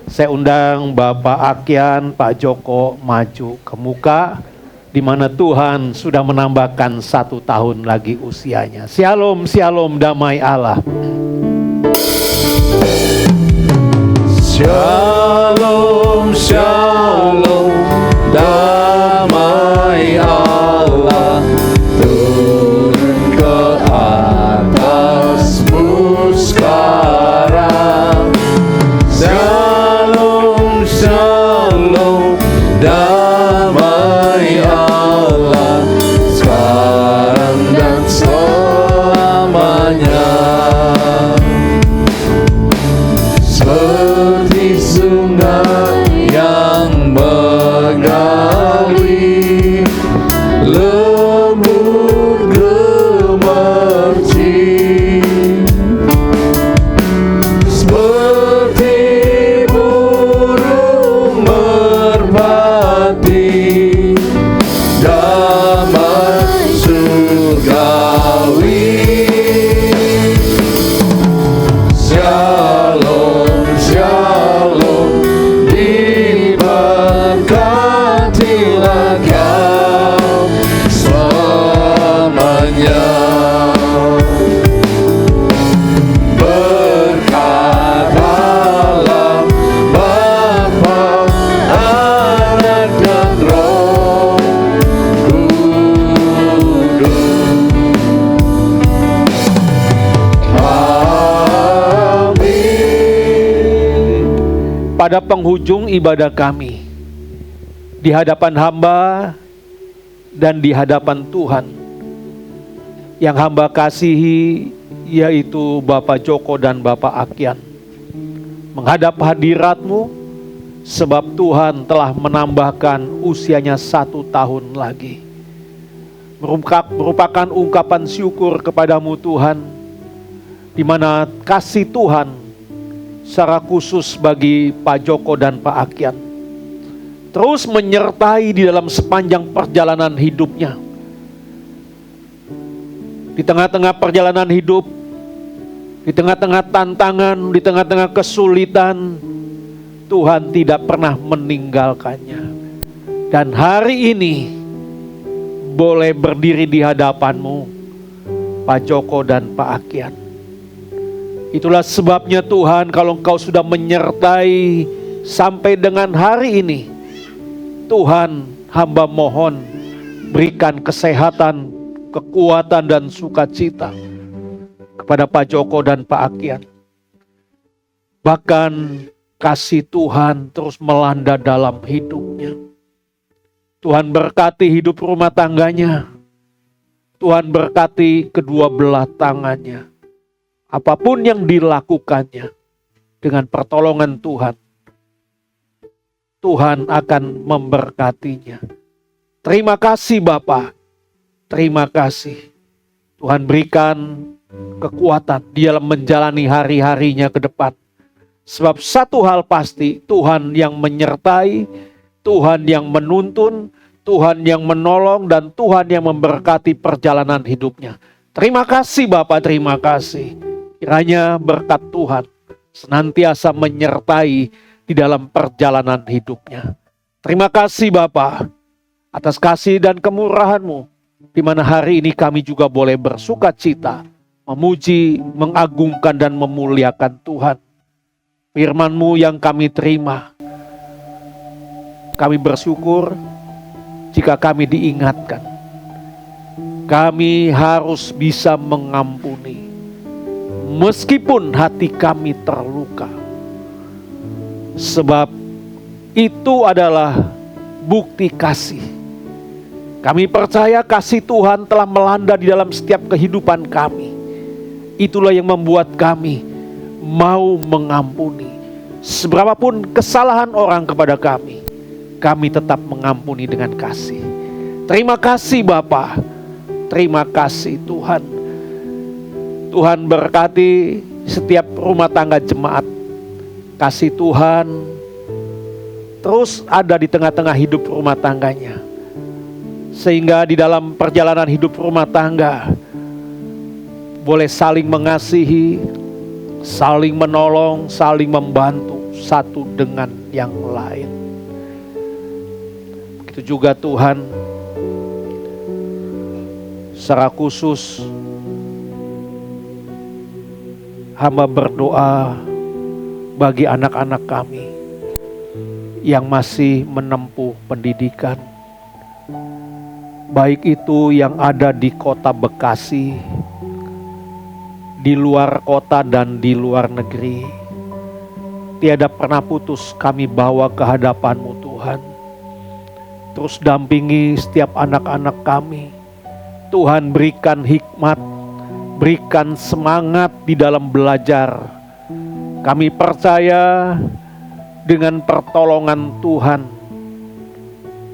Speaker 5: Saya undang Bapak Akian, Pak Joko maju ke muka, di mana Tuhan sudah menambahkan 1 tahun lagi usianya. Shalom, shalom, damai Allah.
Speaker 2: Shalom, shalom, damai Allah turun ke atasmu sekarang. Shalom, shalom, damai Allah sekarang dan selamanya. Seperti sungai yang mengalir, lembut gemercik, seperti burung merpati, damai surgawi. Shalom, shalom, diberkatilah kau selamanya. Berkat Allah Bapa, Anak dan Roh Kudus.
Speaker 5: Pada penghujung ibadah kami, di hadapan hamba dan di hadapan Tuhan yang hamba kasihi, yaitu Bapak Joko dan Bapak Akian, menghadap hadirat-Mu, sebab Tuhan telah menambahkan usianya 1 tahun lagi. Merupakan ungkapan syukur kepadamu Tuhan, di mana kasih Tuhan secara khusus bagi Pak Joko dan Pak Akian terus menyertai di dalam sepanjang perjalanan hidupnya. Di tengah-tengah perjalanan hidup, di tengah-tengah tantangan, di tengah-tengah kesulitan, Tuhan tidak pernah meninggalkannya. Dan hari ini boleh berdiri di hadapan-Mu, Pak Joko dan Pak Akian. Itulah sebabnya Tuhan, kalau Engkau sudah menyertai sampai dengan hari ini, Tuhan, hamba mohon berikan kesehatan, kekuatan dan sukacita kepada Pak Joko dan Pak Akian. Bahkan kasih Tuhan terus melanda dalam hidupnya. Tuhan berkati hidup rumah tangganya. Tuhan berkati kedua belah tangannya. Apapun yang dilakukannya dengan pertolongan Tuhan, Tuhan akan memberkatinya. Terima kasih Bapa, terima kasih. Tuhan berikan kekuatan di dalam menjalani hari-harinya ke depan. Sebab satu hal pasti, Tuhan yang menyertai, Tuhan yang menuntun, Tuhan yang menolong, dan Tuhan yang memberkati perjalanan hidupnya. Terima kasih Bapa, terima kasih. Kiranya berkat Tuhan senantiasa menyertai di dalam perjalanan hidupnya. Terima kasih Bapa atas kasih dan kemurahan-Mu, di mana hari ini kami juga boleh bersuka cita, memuji, mengagungkan dan memuliakan Tuhan. Firman-Mu yang kami terima, kami bersyukur jika kami diingatkan. Kami harus bisa mengampuni meskipun hati kami terluka. Sebab itu adalah bukti kasih. Kami percaya kasih Tuhan telah melanda di dalam setiap kehidupan kami. Itulah yang membuat kami mau mengampuni. Seberapapun kesalahan orang kepada kami tetap mengampuni dengan kasih. Terima kasih Bapa, terima kasih Tuhan. Tuhan berkati setiap rumah tangga jemaat. Kasih Tuhan terus ada di tengah-tengah hidup rumah tangganya. Sehingga di dalam perjalanan hidup rumah tangga boleh saling mengasihi, saling menolong, saling membantu satu dengan yang lain. Begitu juga Tuhan, secara khusus hamba berdoa bagi anak-anak kami yang masih menempuh pendidikan, baik itu yang ada di kota Bekasi, di luar kota dan di luar negeri. Tiada pernah putus kami bawa ke hadapan-Mu Tuhan. Terus dampingi setiap anak-anak kami. Tuhan, berikan hikmat, berikan semangat di dalam belajar. Kami percaya dengan pertolongan Tuhan,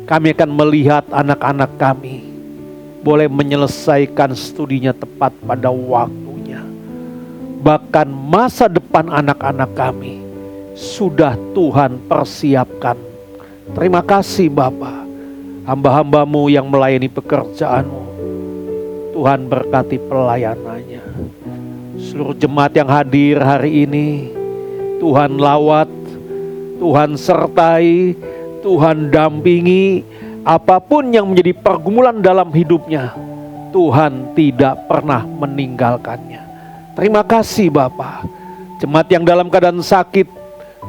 Speaker 5: kami akan melihat anak-anak kami boleh menyelesaikan studinya tepat pada waktunya. Bahkan masa depan anak-anak kami sudah Tuhan persiapkan. Terima kasih Bapa. Hamba-hamba-Mu yang melayani pekerjaan-Mu, Tuhan berkati pelayanannya. Seluruh jemaat yang hadir hari ini, Tuhan lawat, Tuhan sertai, Tuhan dampingi. Apapun yang menjadi pergumulan dalam hidupnya, Tuhan tidak pernah meninggalkannya. Terima kasih Bapa. Jemaat yang dalam keadaan sakit,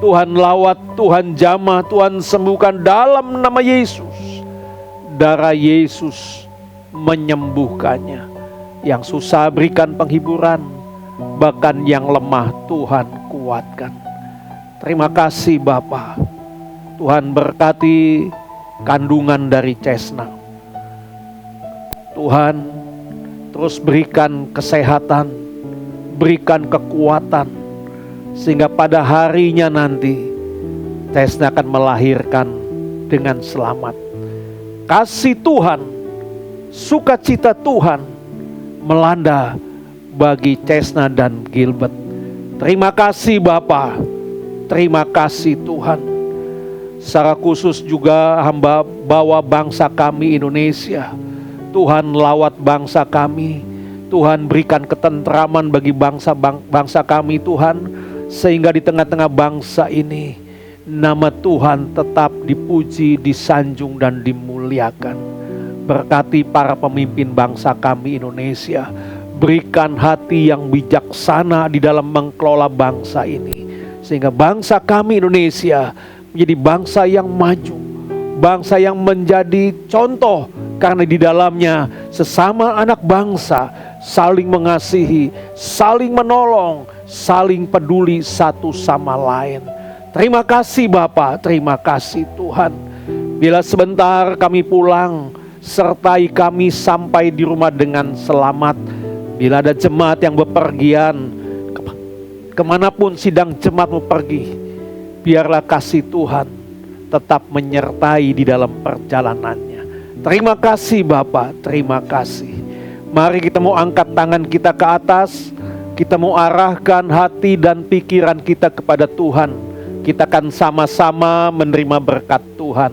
Speaker 5: Tuhan lawat, Tuhan jamah, Tuhan sembuhkan dalam nama Yesus. Darah Yesus menyembuhkannya. Yang susah berikan penghiburan, bahkan yang lemah Tuhan kuatkan. Terima kasih Bapa. Tuhan berkati kandungan dari Cessna. Tuhan terus berikan kesehatan, berikan kekuatan, sehingga pada harinya nanti Cessna akan melahirkan dengan selamat. Kasih Tuhan, sukacita Tuhan melanda bagi Cessna dan Gilbert. Terima kasih Bapa, terima kasih Tuhan. Secara khusus juga hamba bawa bangsa kami Indonesia. Tuhan lawat bangsa kami, Tuhan berikan ketentraman bagi bangsa kami Tuhan, sehingga di tengah-tengah bangsa ini nama Tuhan tetap dipuji, disanjung dan dimuliakan. Berkati para pemimpin bangsa kami Indonesia, berikan hati yang bijaksana di dalam mengelola bangsa ini, sehingga bangsa kami Indonesia menjadi bangsa yang maju, bangsa yang menjadi contoh, karena di dalamnya sesama anak bangsa saling mengasihi, saling menolong, saling peduli satu sama lain. Terima kasih Bapa, terima kasih Tuhan. Bila sebentar kami pulang, sertai kami sampai di rumah dengan selamat. Bila ada jemaat yang bepergian, kemanapun sidang jemaatmu pergi, biarlah kasih Tuhan tetap menyertai di dalam perjalanannya. Terima kasih Bapa, terima kasih. Mari kita mau angkat tangan kita ke atas, kita mau arahkan hati dan pikiran kita kepada Tuhan. Kita akan sama-sama menerima berkat Tuhan.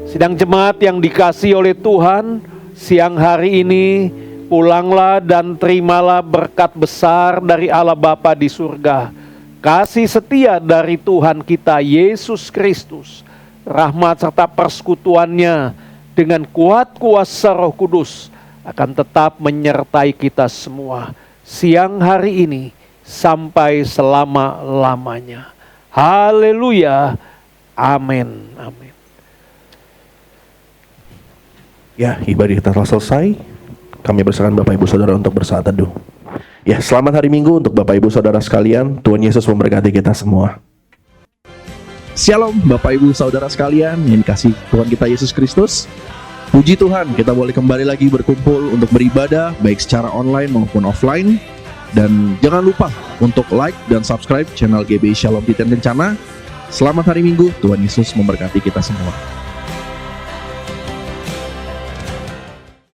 Speaker 5: Sidang jemaat yang dikasihi oleh Tuhan, siang hari ini pulanglah dan terimalah berkat besar dari Allah Bapa di surga. Kasih setia dari Tuhan kita Yesus Kristus, rahmat serta persekutuannya dengan kuat kuasa Roh Kudus akan tetap menyertai kita semua siang hari ini sampai selama-lamanya. Haleluya. Amin. Amin.
Speaker 3: Ya, ibadah kita telah selesai. Kami bersama Bapak Ibu Saudara untuk bersaat teduh. Ya, selamat hari Minggu untuk Bapak Ibu Saudara sekalian. Tuhan Yesus memberkati kita semua. Shalom Bapak Ibu Saudara sekalian yang dikasihi Tuhan kita Yesus Kristus. Puji Tuhan, kita boleh kembali lagi berkumpul untuk beribadah, baik secara online maupun offline. Dan jangan lupa untuk like dan subscribe channel GBI Shalom Titian Kencana. Selamat hari Minggu, Tuhan Yesus memberkati kita semua.